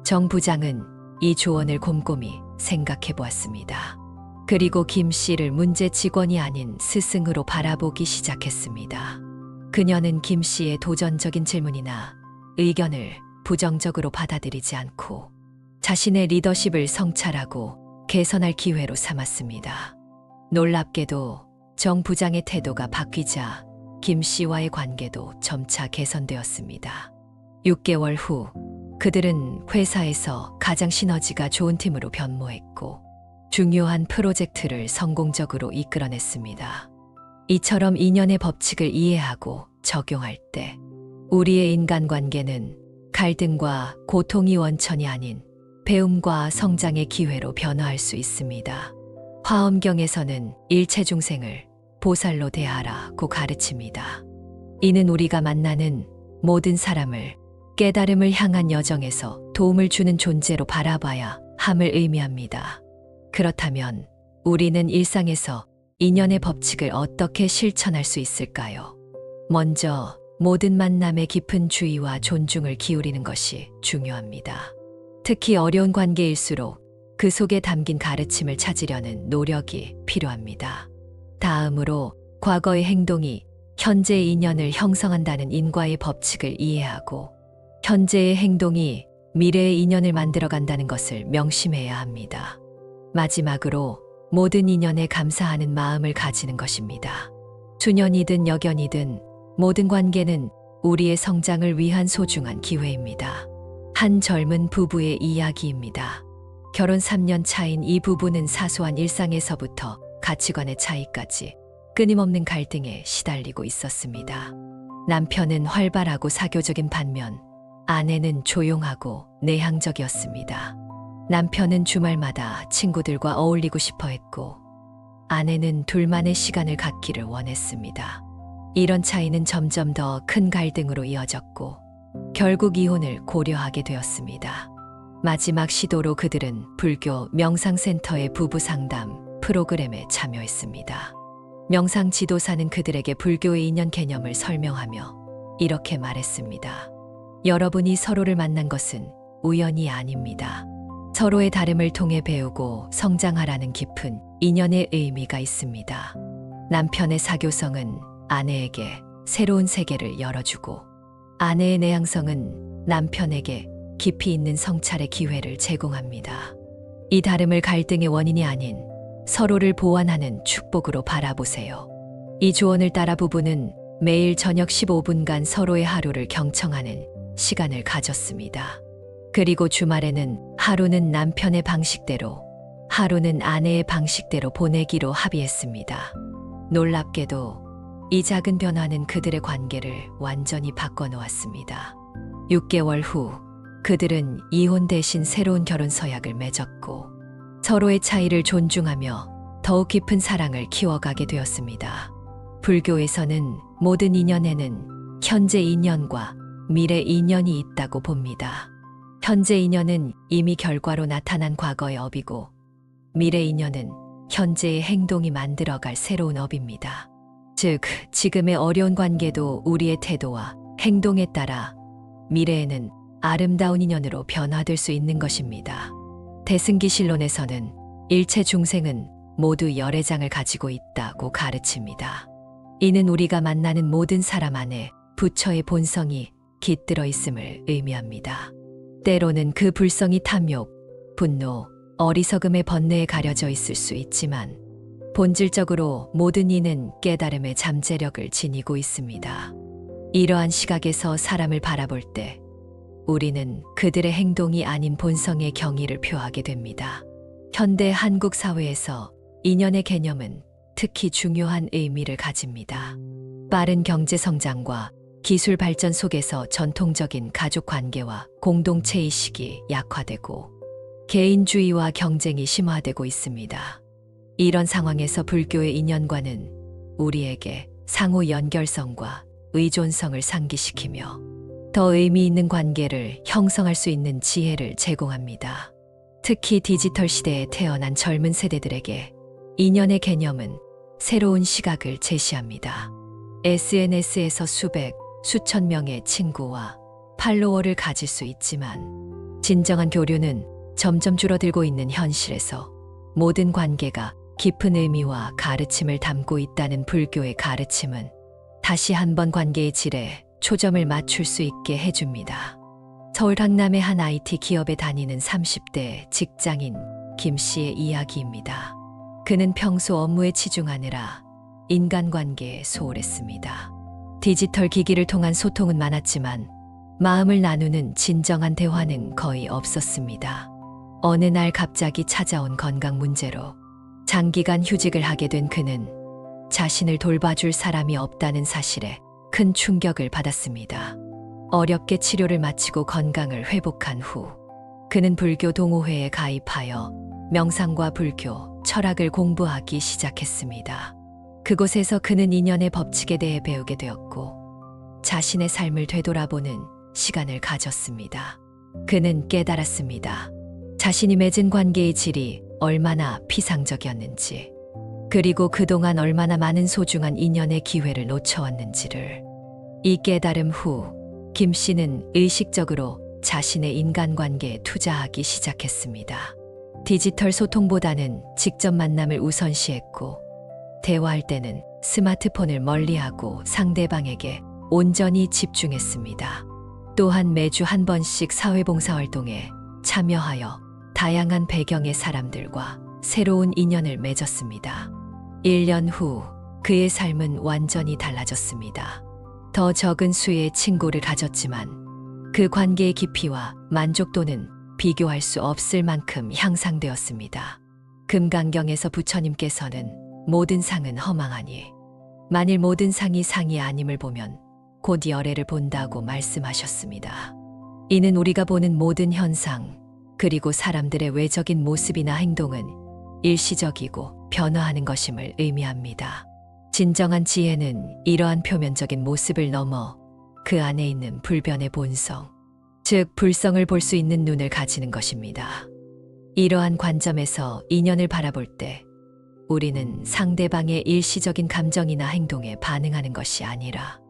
정 부장은 이 조언을 곰곰이 생각해 보았습니다. 그리고 김 씨를 문제 직원이 아닌 스승으로 바라보기 시작했습니다. 그녀는 김 씨의 도전적인 질문이나 의견을 부정적으로 받아들이지 않고 자신의 리더십을 성찰하고 개선할 기회로 삼았습니다. 놀랍게도 정 부장의 태도가 바뀌자 김 씨와의 관계도 점차 개선되었습니다. 6개월 후 그들은 회사에서 가장 시너지가 좋은 팀으로 변모했고 중요한 프로젝트를 성공적으로 이끌어냈습니다. 이처럼 인연의 법칙을 이해하고 적용할 때 우리의 인간관계는 갈등과 고통이 원천이 아닌 배움과 성장의 기회로 변화할 수 있습니다. 화엄경에서는 일체중생을 보살로 대하라고 가르칩니다. 이는 우리가 만나는 모든 사람을 깨달음을 향한 여정에서 도움을 주는 존재로 바라봐야 함을 의미합니다. 그렇다면 우리는 일상에서 인연의 법칙을 어떻게 실천할 수 있을까요? 먼저 모든 만남에 깊은 주의와 존중을 기울이는 것이 중요합니다. 특히 어려운 관계일수록 그 속에 담긴 가르침을 찾으려는 노력이 필요합니다. 다음으로 과거의 행동이 현재의 인연을 형성한다는 인과의 법칙을 이해하고 현재의 행동이 미래의 인연을 만들어간다는 것을 명심해야 합니다. 마지막으로 모든 인연에 감사하는 마음을 가지는 것입니다. 수년이든 여견이든 모든 관계는 우리의 성장을 위한 소중한 기회입니다. 한 젊은 부부의 이야기입니다. 결혼 3년 차인 이 부부는 사소한 일상에서부터 가치관의 차이까지 끊임없는 갈등에 시달리고 있었습니다. 남편은 활발하고 사교적인 반면 아내는 조용하고 내향적이었습니다. 남편은 주말마다 친구들과 어울리고 싶어 했고 아내는 둘만의 시간을 갖기를 원했습니다. 이런 차이는 점점 더 큰 갈등으로 이어졌고 결국 이혼을 고려하게 되었습니다. 마지막 시도로 그들은 불교 명상센터의 부부 상담 프로그램에 참여했습니다. 명상 지도사는 그들에게 불교의 인연 개념을 설명하며 이렇게 말했습니다. 여러분이 서로를 만난 것은 우연이 아닙니다. 서로의 다름을 통해 배우고 성장하라는 깊은 인연의 의미가 있습니다. 남편의 사교성은 아내에게 새로운 세계를 열어주고 아내의 내향성은 남편에게 깊이 있는 성찰의 기회를 제공합니다. 이 다름을 갈등의 원인이 아닌 서로를 보완하는 축복으로 바라보세요. 이 조언을 따라 부부는 매일 저녁 15분간 서로의 하루를 경청하는 시간을 가졌습니다. 그리고 주말에는 하루는 남편의 방식대로, 하루는 아내의 방식대로 보내기로 합의했습니다. 놀랍게도 이 작은 변화는 그들의 관계를 완전히 바꿔놓았습니다. 6개월 후 그들은 이혼 대신 새로운 결혼 서약을 맺었고 서로의 차이를 존중하며 더욱 깊은 사랑을 키워가게 되었습니다. 불교에서는 모든 인연에는 현재 인연과 미래 인연이 있다고 봅니다. 현재 인연은 이미 결과로 나타난 과거의 업이고 미래 인연은 현재의 행동이 만들어갈 새로운 업입니다. 즉, 지금의 어려운 관계도 우리의 태도와 행동에 따라 미래에는 아름다운 인연으로 변화될 수 있는 것입니다. 대승기실론에서는 일체 중생은 모두 열애장을 가지고 있다고 가르칩니다. 이는 우리가 만나는 모든 사람 안에 부처의 본성이 깃들어 있음을 의미합니다. 때로는 그 불성이 탐욕, 분노, 어리석음의 번뇌에 가려져 있을 수 있지만 본질적으로 모든 이는 깨달음의 잠재력을 지니고 있습니다. 이러한 시각에서 사람을 바라볼 때 우리는 그들의 행동이 아닌 본성의 경의를 표하게 됩니다. 현대 한국 사회에서 인연의 개념은 특히 중요한 의미를 가집니다. 빠른 경제 성장과 기술 발전 속에서 전통적인 가족 관계와 공동체 의식이 약화되고 개인주의와 경쟁이 심화되고 있습니다. 이런 상황에서 불교의 인연관은 우리에게 상호 연결성과 의존성을 상기시키며 더 의미 있는 관계를 형성할 수 있는 지혜를 제공합니다. 특히 디지털 시대에 태어난 젊은 세대들에게 인연의 개념은 새로운 시각을 제시합니다. SNS에서 수백, 수천 명의 친구와 팔로워를 가질 수 있지만 진정한 교류는 점점 줄어들고 있는 현실에서 모든 관계가 깊은 의미와 가르침을 담고 있다는 불교의 가르침은 다시 한번 관계의 질에 초점을 맞출 수 있게 해줍니다. 서울 강남의 한 IT 기업에 다니는 30대 직장인 김 씨의 이야기입니다. 그는 평소 업무에 치중하느라 인간관계에 소홀했습니다. 디지털 기기를 통한 소통은 많았지만 마음을 나누는 진정한 대화는 거의 없었습니다. 어느 날 갑자기 찾아온 건강 문제로 장기간 휴직을 하게 된 그는 자신을 돌봐줄 사람이 없다는 사실에 큰 충격을 받았습니다. 어렵게 치료를 마치고 건강을 회복한 후 그는 불교 동호회에 가입하여 명상과 불교, 철학을 공부하기 시작했습니다. 그곳에서 그는 인연의 법칙에 대해 배우게 되었고 자신의 삶을 되돌아보는 시간을 가졌습니다. 그는 깨달았습니다. 자신이 맺은 관계의 질이 얼마나 피상적이었는지, 그리고 그동안 얼마나 많은 소중한 인연의 기회를 놓쳐왔는지를. 이 깨달음 후 김 씨는 의식적으로 자신의 인간관계에 투자하기 시작했습니다. 디지털 소통보다는 직접 만남을 우선시했고, 대화할 때는 스마트폰을 멀리하고 상대방에게 온전히 집중했습니다. 또한 매주 한 번씩 사회봉사활동에 참여하여 다양한 배경의 사람들과 새로운 인연을 맺었습니다. 1년 후 그의 삶은 완전히 달라졌습니다. 더 적은 수의 친구를 가졌지만 그 관계의 깊이와 만족도는 비교할 수 없을 만큼 향상되었습니다. 금강경에서 부처님께서는 모든 상은 허망하니 만일 모든 상이 상이 아님을 보면 곧 열애를 본다고 말씀하셨습니다. 이는 우리가 보는 모든 현상, 그리고 사람들의 외적인 모습이나 행동은 일시적이고 변화하는 것임을 의미합니다. 진정한 지혜는 이러한 표면적인 모습을 넘어 그 안에 있는 불변의 본성, 즉 불성을 볼 수 있는 눈을 가지는 것입니다. 이러한 관점에서 인연을 바라볼 때 우리는 상대방의 일시적인 감정이나 행동에 반응하는 것이 아니라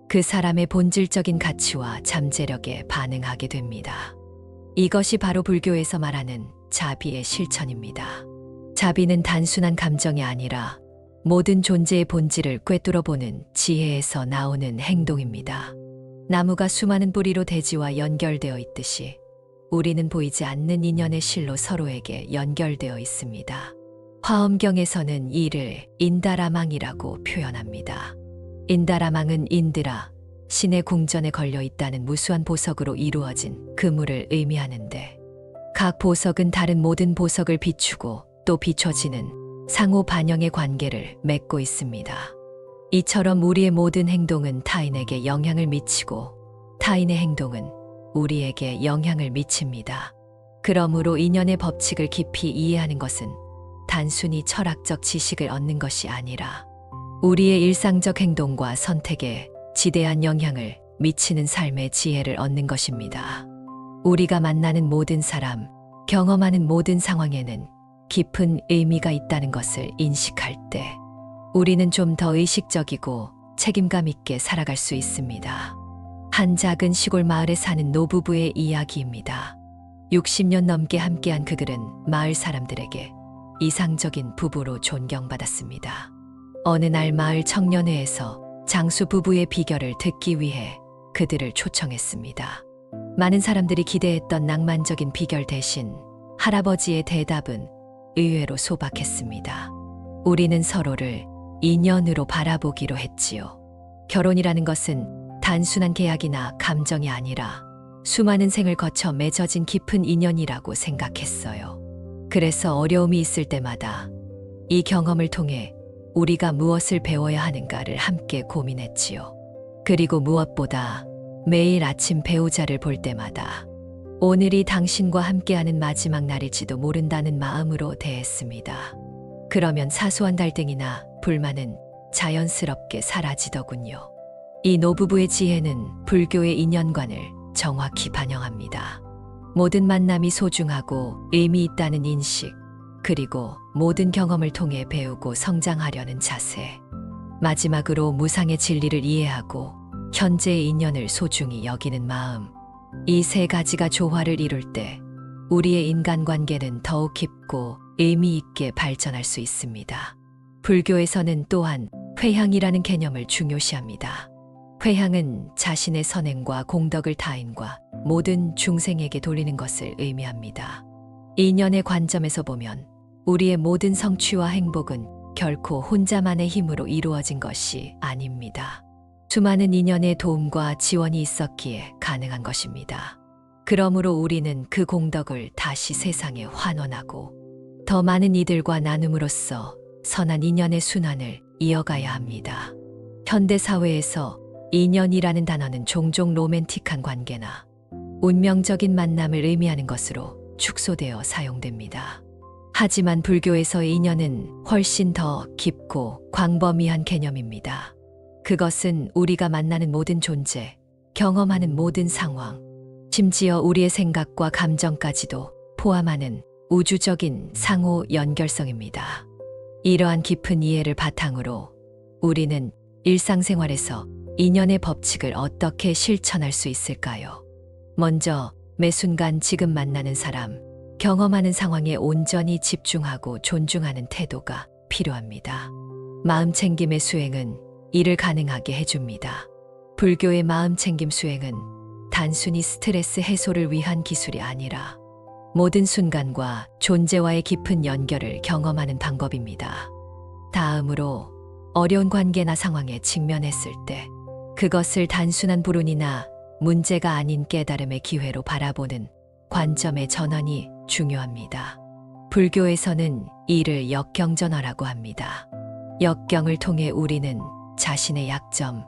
그 사람의 본질적인 가치와 잠재력에 반응하게 됩니다. 이것이 바로 불교에서 말하는 자비의 실천입니다. 자비는 단순한 감정이 아니라 모든 존재의 본질을 꿰뚫어보는 지혜에서 나오는 행동입니다. 나무가 수많은 뿌리로 대지와 연결되어 있듯이 우리는 보이지 않는 인연의 실로 서로에게 연결되어 있습니다. 화엄경에서는 이를 인다라망이라고 표현합니다. 인다라망은 인드라, 신의 궁전에 걸려 있다는 무수한 보석으로 이루어진 그물을 의미하는데, 각 보석은 다른 모든 보석을 비추고 또 비춰지는 상호 반영의 관계를 맺고 있습니다. 이처럼 우리의 모든 행동은 타인에게 영향을 미치고 타인의 행동은 우리에게 영향을 미칩니다. 그러므로 인연의 법칙을 깊이 이해하는 것은 단순히 철학적 지식을 얻는 것이 아니라 우리의 일상적 행동과 선택에 지대한 영향을 미치는 삶의 지혜를 얻는 것입니다. 우리가 만나는 모든 사람, 경험하는 모든 상황에는 깊은 의미가 있다는 것을 인식할 때 우리는 좀 더 의식적이고 책임감 있게 살아갈 수 있습니다. 한 작은 시골 마을에 사는 노부부의 이야기입니다. 60년 넘게 함께한 그들은 마을 사람들에게 이상적인 부부로 존경받았습니다. 어느 날 마을 청년회에서 장수 부부의 비결을 듣기 위해 그들을 초청했습니다. 많은 사람들이 기대했던 낭만적인 비결 대신 할아버지의 대답은 의외로 소박했습니다. 우리는 서로를 인연으로 바라보기로 했지요. 결혼이라는 것은 단순한 계약이나 감정이 아니라 수많은 생을 거쳐 맺어진 깊은 인연이라고 생각했어요. 그래서 어려움이 있을 때마다 이 경험을 통해 우리가 무엇을 배워야 하는가를 함께 고민했지요. 그리고 무엇보다 매일 아침 배우자를 볼 때마다 오늘이 당신과 함께하는 마지막 날일지도 모른다는 마음으로 대했습니다. 그러면 사소한 갈등이나 불만은 자연스럽게 사라지더군요. 이 노부부의 지혜는 불교의 인연관을 정확히 반영합니다. 모든 만남이 소중하고 의미 있다는 인식, 그리고 모든 경험을 통해 배우고 성장하려는 자세, 마지막으로 무상의 진리를 이해하고 현재의 인연을 소중히 여기는 마음, 이 세 가지가 조화를 이룰 때 우리의 인간관계는 더욱 깊고 의미 있게 발전할 수 있습니다. 불교에서는 또한 회향이라는 개념을 중요시합니다. 회향은 자신의 선행과 공덕을 타인과 모든 중생에게 돌리는 것을 의미합니다. 인연의 관점에서 보면 우리의 모든 성취와 행복은 결코 혼자만의 힘으로 이루어진 것이 아닙니다. 수많은 인연의 도움과 지원이 있었기에 가능한 것입니다. 그러므로 우리는 그 공덕을 다시 세상에 환원하고 더 많은 이들과 나눔으로써 선한 인연의 순환을 이어가야 합니다. 현대 사회에서 인연이라는 단어는 종종 로맨틱한 관계나 운명적인 만남을 의미하는 것으로 축소되어 사용됩니다. 하지만 불교에서의 인연은 훨씬 더 깊고 광범위한 개념입니다. 그것은 우리가 만나는 모든 존재, 경험하는 모든 상황, 심지어 우리의 생각과 감정까지도 포함하는 우주적인 상호 연결성입니다. 이러한 깊은 이해를 바탕으로 우리는 일상생활에서 인연의 법칙을 어떻게 실천할 수 있을까요? 먼저 매 순간 지금 만나는 사람, 경험하는 상황에 온전히 집중하고 존중하는 태도가 필요합니다. 마음 챙김의 수행은 이를 가능하게 해줍니다. 불교의 마음 챙김 수행은 단순히 스트레스 해소를 위한 기술이 아니라 모든 순간과 존재와의 깊은 연결을 경험하는 방법입니다. 다음으로 어려운 관계나 상황에 직면했을 때 그것을 단순한 불운이나 문제가 아닌 깨달음의 기회로 바라보는 관점의 전환이 중요합니다. 불교에서는 이를 역경전화라고 합니다. 역경을 통해 우리는 자신의 약점,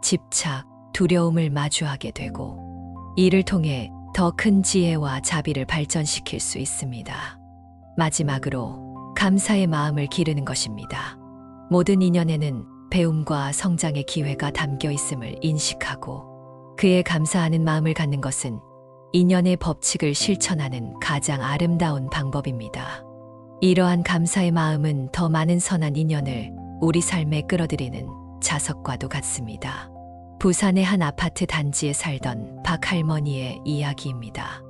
집착, 두려움을 마주하게 되고 이를 통해 더 큰 지혜와 자비를 발전시킬 수 있습니다. 마지막으로 감사의 마음을 기르는 것입니다. 모든 인연에는 배움과 성장의 기회가 담겨 있음을 인식하고 그에 감사하는 마음을 갖는 것은 인연의 법칙을 실천하는 가장 아름다운 방법입니다. 이러한 감사의 마음은 더 많은 선한 인연을 우리 삶에 끌어들이는 자석과도 같습니다. 부산의 한 아파트 단지에 살던 박 할머니의 이야기입니다.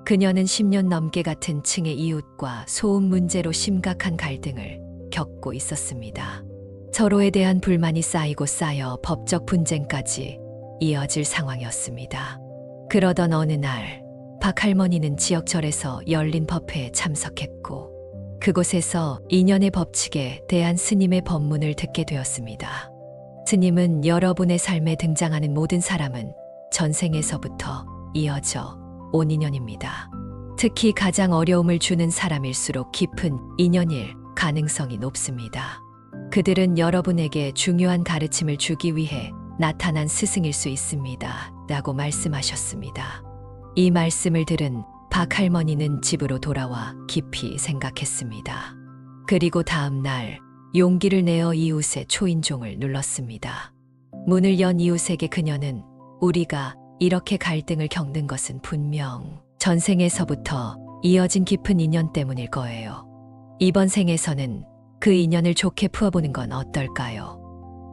그녀는 10년 넘게 같은 층의 이웃과 소음 문제로 심각한 갈등을 겪고 있었습니다. 서로에 대한 불만이 쌓이고 쌓여 법적 분쟁까지 이어질 상황이었습니다. 그러던 어느 날, 박 할머니는 지역절에서 열린 법회에 참석했고 그곳에서 인연의 법칙에 대한 스님의 법문을 듣게 되었습니다. 스님은 여러분의 삶에 등장하는 모든 사람은 전생에서부터 이어져 온 인연입니다. 특히 가장 어려움을 주는 사람일수록 깊은 인연일 가능성이 높습니다. 그들은 여러분에게 중요한 가르침을 주기 위해 나타난 스승일 수 있습니다. 라고 말씀하셨습니다. 이 말씀을 들은 박 할머니는 집으로 돌아와 깊이 생각했습니다. 그리고 다음 날 용기를 내어 이웃의 초인종을 눌렀습니다. 문을 연 이웃에게 그녀는 우리가 이렇게 갈등을 겪는 것은 분명 전생에서부터 이어진 깊은 인연 때문일 거예요. 이번 생에서는 그 인연을 좋게 풀어보는 건 어떨까요?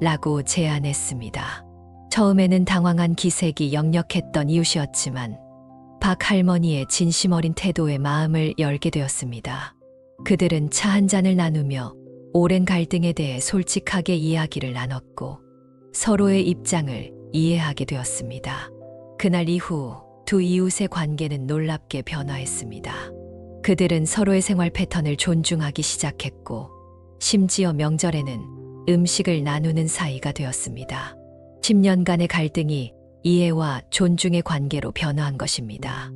라고 제안했습니다. 처음에는 당황한 기색이 역력했던 이웃이었지만 박 할머니의 진심 어린 태도에 마음을 열게 되었습니다. 그들은 차 한 잔을 나누며 오랜 갈등에 대해 솔직하게 이야기를 나눴고 서로의 입장을 이해하게 되었습니다. 그날 이후 두 이웃의 관계는 놀랍게 변화했습니다. 그들은 서로의 생활 패턴을 존중하기 시작했고 심지어 명절에는 음식을 나누는 사이가 되었습니다. 10년간의 갈등이 이해와 존중의 관계로 변화한 것입니다.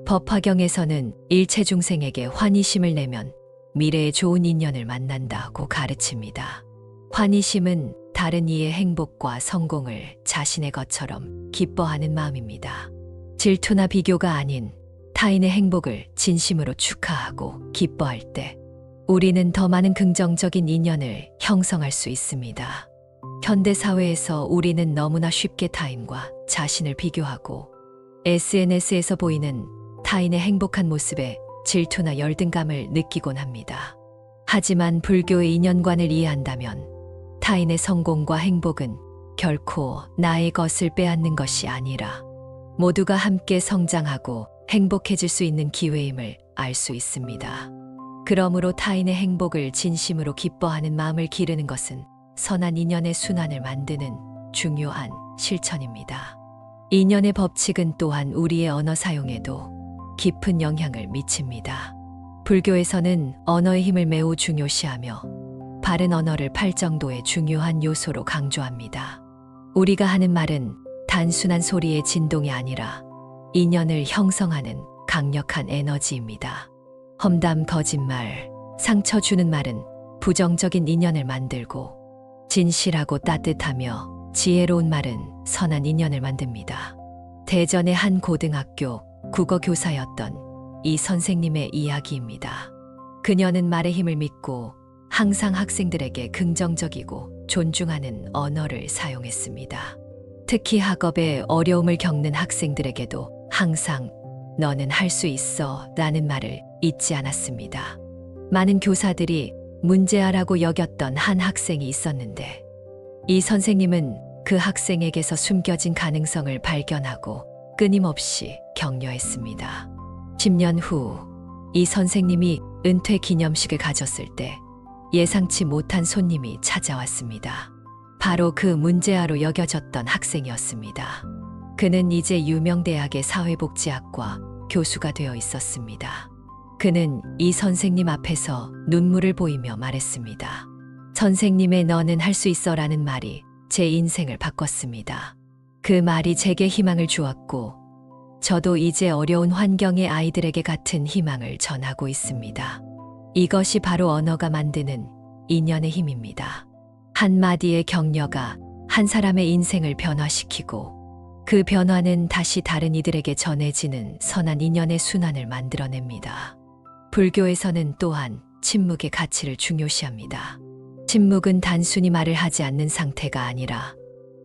법화경에서는 일체 중생에게 환희심을 내면 미래의 좋은 인연을 만난다고 가르칩니다. 환희심은 다른 이의 행복과 성공을 자신의 것처럼 기뻐하는 마음입니다. 질투나 비교가 아닌 타인의 행복을 진심으로 축하하고 기뻐할 때 우리는 더 많은 긍정적인 인연을 형성할 수 있습니다. 현대 사회에서 우리는 너무나 쉽게 타인과 자신을 비교하고 SNS에서 보이는 타인의 행복한 모습에 질투나 열등감을 느끼곤 합니다. 하지만 불교의 인연관을 이해한다면 타인의 성공과 행복은 결코 나의 것을 빼앗는 것이 아니라 모두가 함께 성장하고 행복해질 수 있는 기회임을 알 수 있습니다. 그러므로 타인의 행복을 진심으로 기뻐하는 마음을 기르는 것은 선한 인연의 순환을 만드는 중요한 실천입니다. 인연의 법칙은 또한 우리의 언어 사용에도 깊은 영향을 미칩니다. 불교에서는 언어의 힘을 매우 중요시하며 바른 언어를 팔정도의 중요한 요소로 강조합니다. 우리가 하는 말은 단순한 소리의 진동이 아니라 인연을 형성하는 강력한 에너지입니다. 험담, 거짓말, 상처 주는 말은 부정적인 인연을 만들고, 진실하고 따뜻하며 지혜로운 말은 선한 인연을 만듭니다. 대전의 한 고등학교 국어 교사였던 이 선생님의 이야기입니다. 그녀는 말의 힘을 믿고 항상 학생들에게 긍정적이고 존중하는 언어를 사용했습니다. 특히 학업에 어려움을 겪는 학생들에게도 항상 너는 할 수 있어 라는 말을 잊지 않았습니다. 많은 교사들이 문제아라고 여겼던 한 학생이 있었는데, 이 선생님은 그 학생에게서 숨겨진 가능성을 발견하고 끊임없이 격려했습니다. 10년 후, 이 선생님이 은퇴 기념식을 가졌을 때 예상치 못한 손님이 찾아왔습니다. 바로 그 문제아로 여겨졌던 학생이었습니다. 그는 이제 유명 대학의 사회복지학과 교수가 되어 있었습니다. 그는 이 선생님 앞에서 눈물을 보이며 말했습니다. 선생님의 너는 할 수 있어라는 말이 제 인생을 바꿨습니다. 그 말이 제게 희망을 주었고, 저도 이제 어려운 환경의 아이들에게 같은 희망을 전하고 있습니다. 이것이 바로 언어가 만드는 인연의 힘입니다. 한마디의 격려가 한 사람의 인생을 변화시키고, 그 변화는 다시 다른 이들에게 전해지는 선한 인연의 순환을 만들어냅니다. 불교에서는 또한 침묵의 가치를 중요시합니다. 침묵은 단순히 말을 하지 않는 상태가 아니라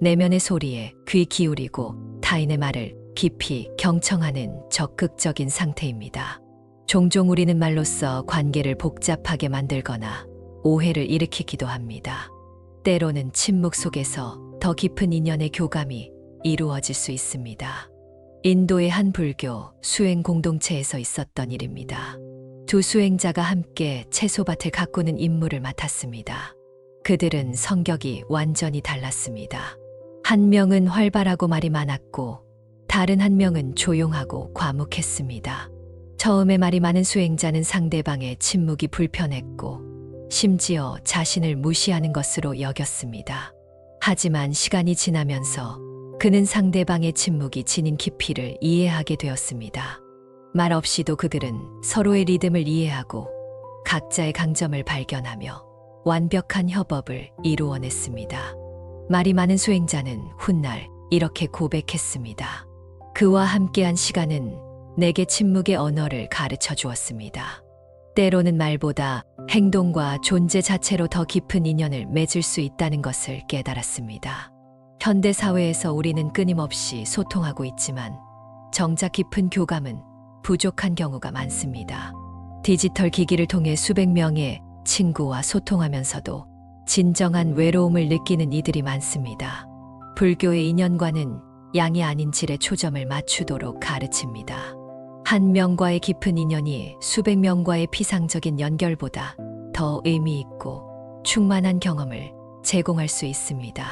내면의 소리에 귀 기울이고 타인의 말을 깊이 경청하는 적극적인 상태입니다. 종종 우리는 말로써 관계를 복잡하게 만들거나 오해를 일으키기도 합니다. 때로는 침묵 속에서 더 깊은 인연의 교감이 이루어질 수 있습니다. 인도의 한 불교 수행 공동체에서 있었던 일입니다. 두 수행자가 함께 채소밭을 가꾸는 임무를 맡았습니다. 그들은 성격이 완전히 달랐습니다. 한 명은 활발하고 말이 많았고, 다른 한 명은 조용하고 과묵했습니다. 처음에 말이 많은 수행자는 상대방의 침묵이 불편했고, 심지어 자신을 무시하는 것으로 여겼습니다. 하지만 시간이 지나면서 그는 상대방의 침묵이 지닌 깊이를 이해하게 되었습니다. 말 없이도 그들은 서로의 리듬을 이해하고 각자의 강점을 발견하며 완벽한 협업을 이루어냈습니다. 말이 많은 수행자는 훗날 이렇게 고백했습니다. 그와 함께한 시간은 내게 침묵의 언어를 가르쳐 주었습니다. 때로는 말보다 행동과 존재 자체로 더 깊은 인연을 맺을 수 있다는 것을 깨달았습니다. 현대 사회에서 우리는 끊임없이 소통하고 있지만 정작 깊은 교감은 부족한 경우가 많습니다. 디지털 기기를 통해 수백 명의 친구와 소통하면서도 진정한 외로움을 느끼는 이들이 많습니다. 불교의 인연과는 양이 아닌 질에 초점을 맞추도록 가르칩니다. 한 명과의 깊은 인연이 수백 명과의 피상적인 연결보다 더 의미 있고 충만한 경험을 제공할 수 있습니다.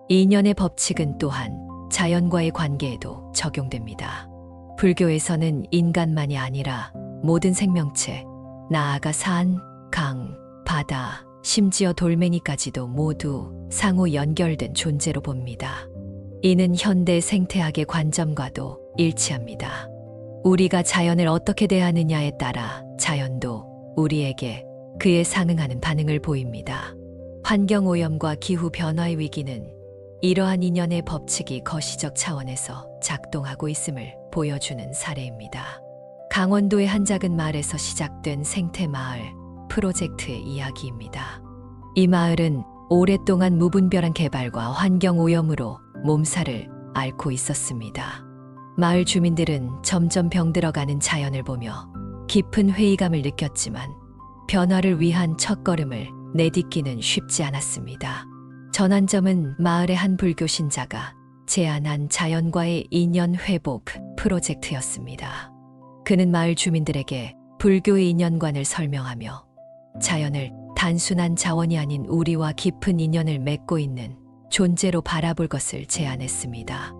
인연의 법칙은 또한 자연과의 관계에도 적용됩니다. 불교에서는 인간만이 아니라 모든 생명체, 나아가 산, 강, 바다, 심지어 돌멩이까지도 모두 상호 연결된 존재로 봅니다. 이는 현대 생태학의 관점과도 일치합니다. 우리가 자연을 어떻게 대하느냐에 따라 자연도 우리에게 그에 상응하는 반응을 보입니다. 환경오염과 기후변화의 위기는 이러한 인연의 법칙이 거시적 차원에서 작동하고 있음을 보여주는 사례입니다. 강원도의 한 작은 마을에서 시작된 생태마을 프로젝트의 이야기입니다. 이 마을은 오랫동안 무분별한 개발과 환경오염으로 몸살을 앓고 있었습니다. 마을 주민들은 점점 병들어가는 자연을 보며 깊은 회의감을 느꼈지만 변화를 위한 첫걸음을 내딛기는 쉽지 않았습니다. 전환점은 마을의 한 불교 신자가 제안한 자연과의 인연 회복 프로젝트였습니다. 그는 마을 주민들에게 불교의 인연관을 설명하며 자연을 단순한 자원이 아닌 우리와 깊은 인연을 맺고 있는 존재로 바라볼 것을 제안했습니다.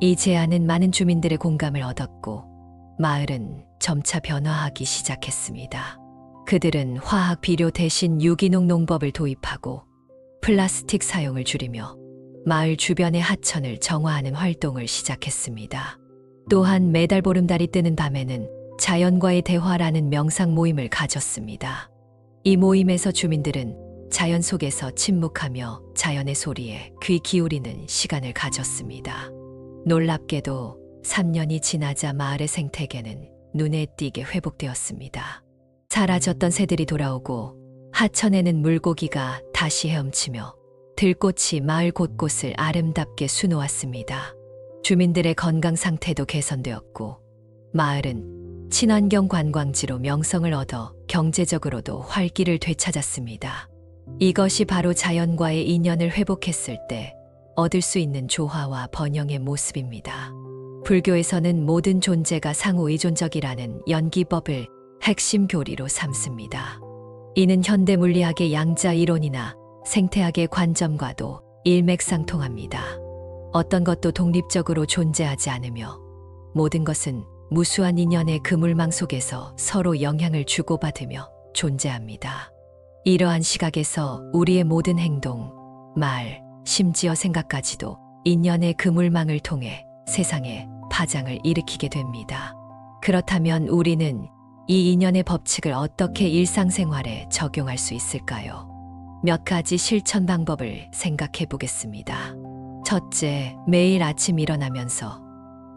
이 제안은 많은 주민들의 공감을 얻었고 마을은 점차 변화하기 시작했습니다. 그들은 화학 비료 대신 유기농 농법을 도입하고 플라스틱 사용을 줄이며 마을 주변의 하천을 정화하는 활동을 시작했습니다. 또한 매달 보름달이 뜨는 밤에는 자연과의 대화라는 명상 모임을 가졌습니다. 이 모임에서 주민들은 자연 속에서 침묵하며 자연의 소리에 귀 기울이는 시간을 가졌습니다. 놀랍게도 3년이 지나자 마을의 생태계는 눈에 띄게 회복되었습니다. 사라졌던 새들이 돌아오고 하천에는 물고기가 다시 헤엄치며 들꽃이 마을 곳곳을 아름답게 수놓았습니다. 주민들의 건강 상태도 개선되었고 마을은 친환경 관광지로 명성을 얻어 경제적으로도 활기를 되찾았습니다. 이것이 바로 자연과의 인연을 회복했을 때 얻을 수 있는 조화와 번영의 모습입니다. 불교에서는 모든 존재가 상호 의존적이라는 연기법을 핵심 교리로 삼습니다. 이는 현대 물리학의 양자 이론이나 생태학의 관점과도 일맥상통합니다. 어떤 것도 독립적으로 존재하지 않으며 모든 것은 무수한 인연의 그물망 속에서 서로 영향을 주고받으며 존재합니다. 이러한 시각에서 우리의 모든 행동, 말, 심지어 생각까지도 인연의 그물망을 통해 세상에 파장을 일으키게 됩니다. 그렇다면 우리는 이 인연의 법칙을 어떻게 일상생활에 적용할 수 있을까요? 몇 가지 실천 방법을 생각해 보겠습니다. 첫째, 매일 아침 일어나면서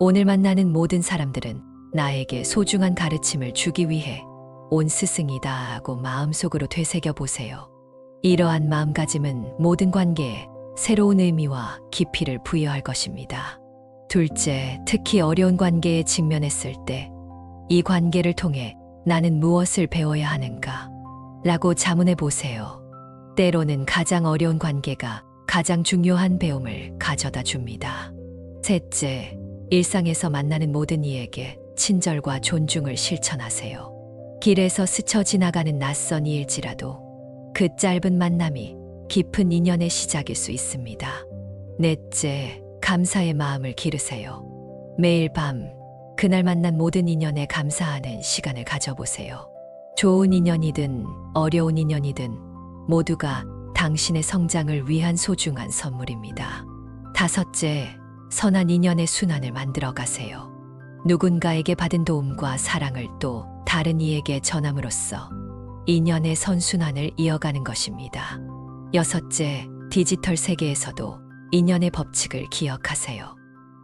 오늘 만나는 모든 사람들은 나에게 소중한 가르침을 주기 위해 온 스승이다 하고 마음속으로 되새겨 보세요. 이러한 마음가짐은 모든 관계에 새로운 의미와 깊이를 부여할 것입니다. 둘째, 특히 어려운 관계에 직면했을 때 이 관계를 통해 나는 무엇을 배워야 하는가? 라고 자문해 보세요. 때로는 가장 어려운 관계가 가장 중요한 배움을 가져다 줍니다. 셋째, 일상에서 만나는 모든 이에게 친절과 존중을 실천하세요. 길에서 스쳐 지나가는 낯선 이일지라도 그 짧은 만남이 깊은 인연의 시작일 수 있습니다. 넷째, 감사의 마음을 기르세요. 매일 밤 그날 만난 모든 인연에 감사하는 시간을 가져보세요. 좋은 인연이든 어려운 인연이든 모두가 당신의 성장을 위한 소중한 선물입니다. 다섯째, 선한 인연의 순환을 만들어 가세요. 누군가에게 받은 도움과 사랑을 또 다른 이에게 전함으로써 인연의 선순환을 이어가는 것입니다. 여섯째, 디지털 세계에서도 인연의 법칙을 기억하세요.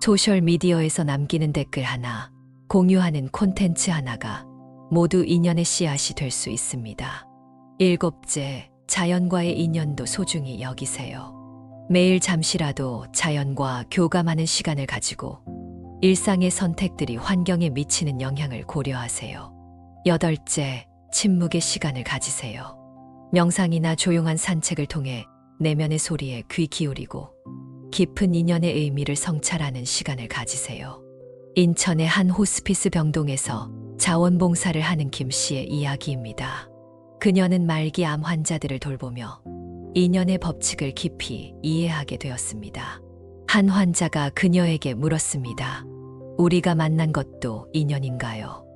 소셜미디어에서 남기는 댓글 하나, 공유하는 콘텐츠 하나가 모두 인연의 씨앗이 될 수 있습니다. 일곱째, 자연과의 인연도 소중히 여기세요. 매일 잠시라도 자연과 교감하는 시간을 가지고 일상의 선택들이 환경에 미치는 영향을 고려하세요. 여덟째, 침묵의 시간을 가지세요. 명상이나 조용한 산책을 통해 내면의 소리에 귀 기울이고 깊은 인연의 의미를 성찰하는 시간을 가지세요. 인천의 한 호스피스 병동에서 자원봉사를 하는 김 씨의 이야기입니다. 그녀는 말기 암 환자들을 돌보며 인연의 법칙을 깊이 이해하게 되었습니다. 한 환자가 그녀에게 물었습니다. 우리가 만난 것도 인연인가요?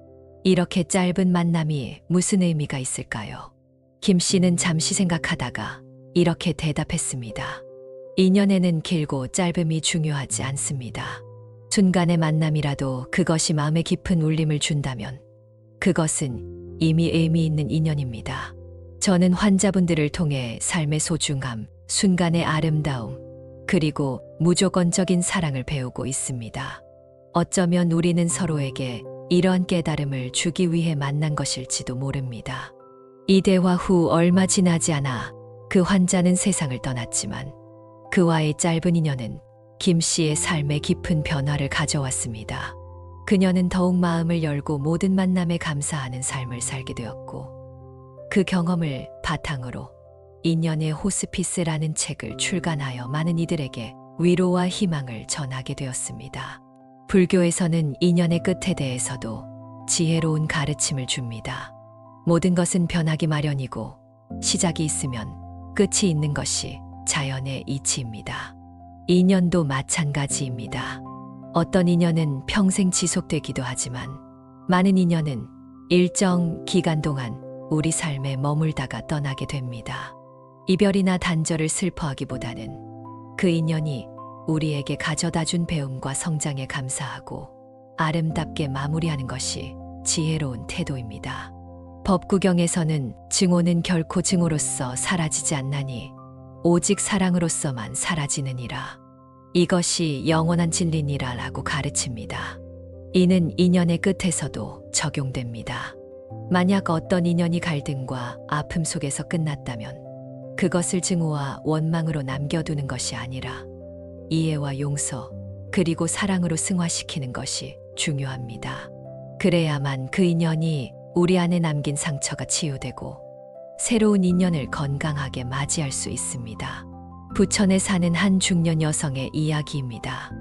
이렇게 짧은 만남이 무슨 의미가 있을까요? 김 씨는 잠시 생각하다가 이렇게 대답했습니다. 인연에는 길고 짧음이 중요하지 않습니다. 순간의 만남이라도 그것이 마음에 깊은 울림을 준다면 그것은 이미 의미 있는 인연입니다. 저는 환자분들을 통해 삶의 소중함, 순간의 아름다움, 그리고 무조건적인 사랑을 배우고 있습니다. 어쩌면 우리는 서로에게 이러한 깨달음을 주기 위해 만난 것일지도 모릅니다. 이 대화 후 얼마 지나지 않아 그 환자는 세상을 떠났지만 그와의 짧은 인연은 김 씨의 삶에 깊은 변화를 가져왔습니다. 그녀는 더욱 마음을 열고 모든 만남에 감사하는 삶을 살게 되었고 그 경험을 바탕으로 인연의 호스피스라는 책을 출간하여 많은 이들에게 위로와 희망을 전하게 되었습니다. 불교에서는 인연의 끝에 대해서도 지혜로운 가르침을 줍니다. 모든 것은 변하기 마련이고 시작이 있으면 끝이 있는 것이 자연의 이치입니다. 인연도 마찬가지입니다. 어떤 인연은 평생 지속되기도 하지만 많은 인연은 일정 기간 동안 우리 삶에 머물다가 떠나게 됩니다. 이별이나 단절을 슬퍼하기보다는 그 인연이 우리에게 가져다 준 배움과 성장에 감사하고 아름답게 마무리하는 것이 지혜로운 태도입니다. 법구경에서는 증오는 결코 증오로서 사라지지 않나니 오직 사랑으로서만 사라지느니라. 이것이 영원한 진리니라 라고 가르칩니다. 이는 인연의 끝에서도 적용됩니다. 만약 어떤 인연이 갈등과 아픔 속에서 끝났다면 그것을 증오와 원망으로 남겨두는 것이 아니라 이해와 용서 그리고 사랑으로 승화시키는 것이 중요합니다. 그래야만 그 인연이 우리 안에 남긴 상처가 치유되고 새로운 인연을 건강하게 맞이할 수 있습니다. 부천에 사는 한 중년 여성의 이야기입니다.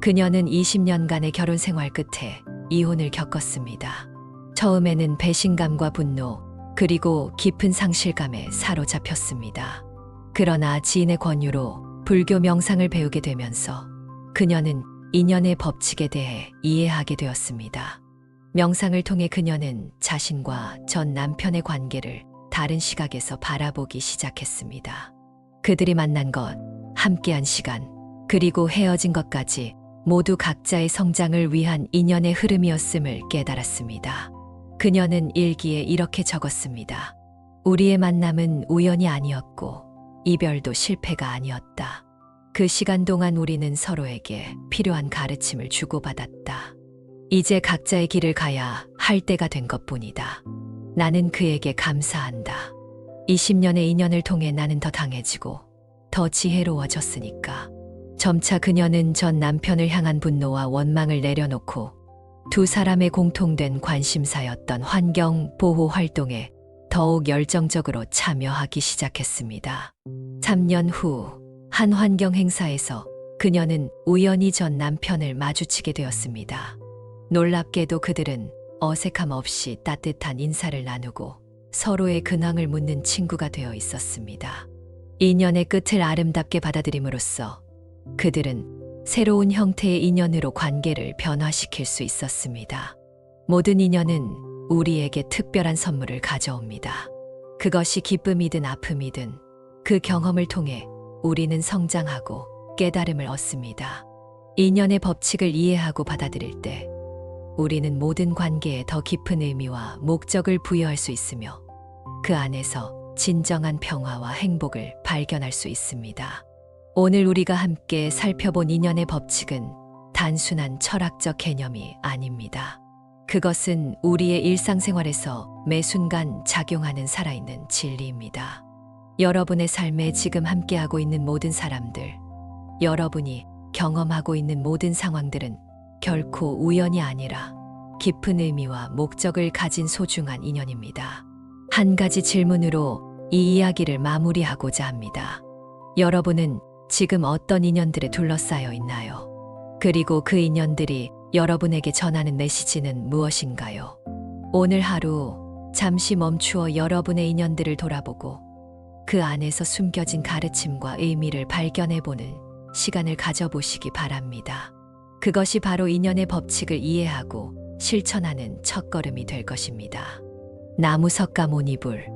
그녀는 20년간의 결혼 생활 끝에 이혼을 겪었습니다. 처음에는 배신감과 분노, 그리고 깊은 상실감에 사로잡혔습니다. 그러나 지인의 권유로 불교 명상을 배우게 되면서 그녀는 인연의 법칙에 대해 이해하게 되었습니다. 명상을 통해 그녀는 자신과 전 남편의 관계를 다른 시각에서 바라보기 시작했습니다. 그들이 만난 것, 함께한 시간, 그리고 헤어진 것까지 모두 각자의 성장을 위한 인연의 흐름이었음을 깨달았습니다. 그녀는 일기에 이렇게 적었습니다. 우리의 만남은 우연이 아니었고 이별도 실패가 아니었다. 그 시간 동안 우리는 서로에게 필요한 가르침을 주고받았다. 이제 각자의 길을 가야 할 때가 된 것뿐이다. 나는 그에게 감사한다. 20년의 인연을 통해 나는 더 강해지고 더 지혜로워졌으니까. 점차 그녀는 전 남편을 향한 분노와 원망을 내려놓고 두 사람의 공통된 관심사였던 환경 보호 활동에 더욱 열정적으로 참여하기 시작했습니다. 3년 후 한 환경 행사에서 그녀는 우연히 전 남편을 마주치게 되었습니다. 놀랍게도 그들은 어색함 없이 따뜻한 인사를 나누고 서로의 근황을 묻는 친구가 되어 있었습니다. 인연의 끝을 아름답게 받아들임으로써 그들은 새로운 형태의 인연으로 관계를 변화시킬 수 있었습니다. 모든 인연은 우리에게 특별한 선물을 가져옵니다. 그것이 기쁨이든 아픔이든 그 경험을 통해 우리는 성장하고 깨달음을 얻습니다. 인연의 법칙을 이해하고 받아들일 때 우리는 모든 관계에 더 깊은 의미와 목적을 부여할 수 있으며 그 안에서 진정한 평화와 행복을 발견할 수 있습니다. 오늘 우리가 함께 살펴본 인연의 법칙은 단순한 철학적 개념이 아닙니다. 그것은 우리의 일상생활에서 매 순간 작용하는 살아있는 진리입니다. 여러분의 삶에 지금 함께하고 있는 모든 사람들, 여러분이 경험하고 있는 모든 상황들은 결코 우연이 아니라 깊은 의미와 목적을 가진 소중한 인연입니다. 한 가지 질문으로 이 이야기를 마무리하고자 합니다. 여러분은 지금 어떤 인연들에 둘러싸여 있나요? 그리고 그 인연들이 여러분에게 전하는 메시지는 무엇인가요? 오늘 하루 잠시 멈추어 여러분의 인연들을 돌아보고 그 안에서 숨겨진 가르침과 의미를 발견해보는 시간을 가져보시기 바랍니다. 그것이 바로 인연의 법칙을 이해하고 실천하는 첫걸음이 될 것입니다. 나무석가모니불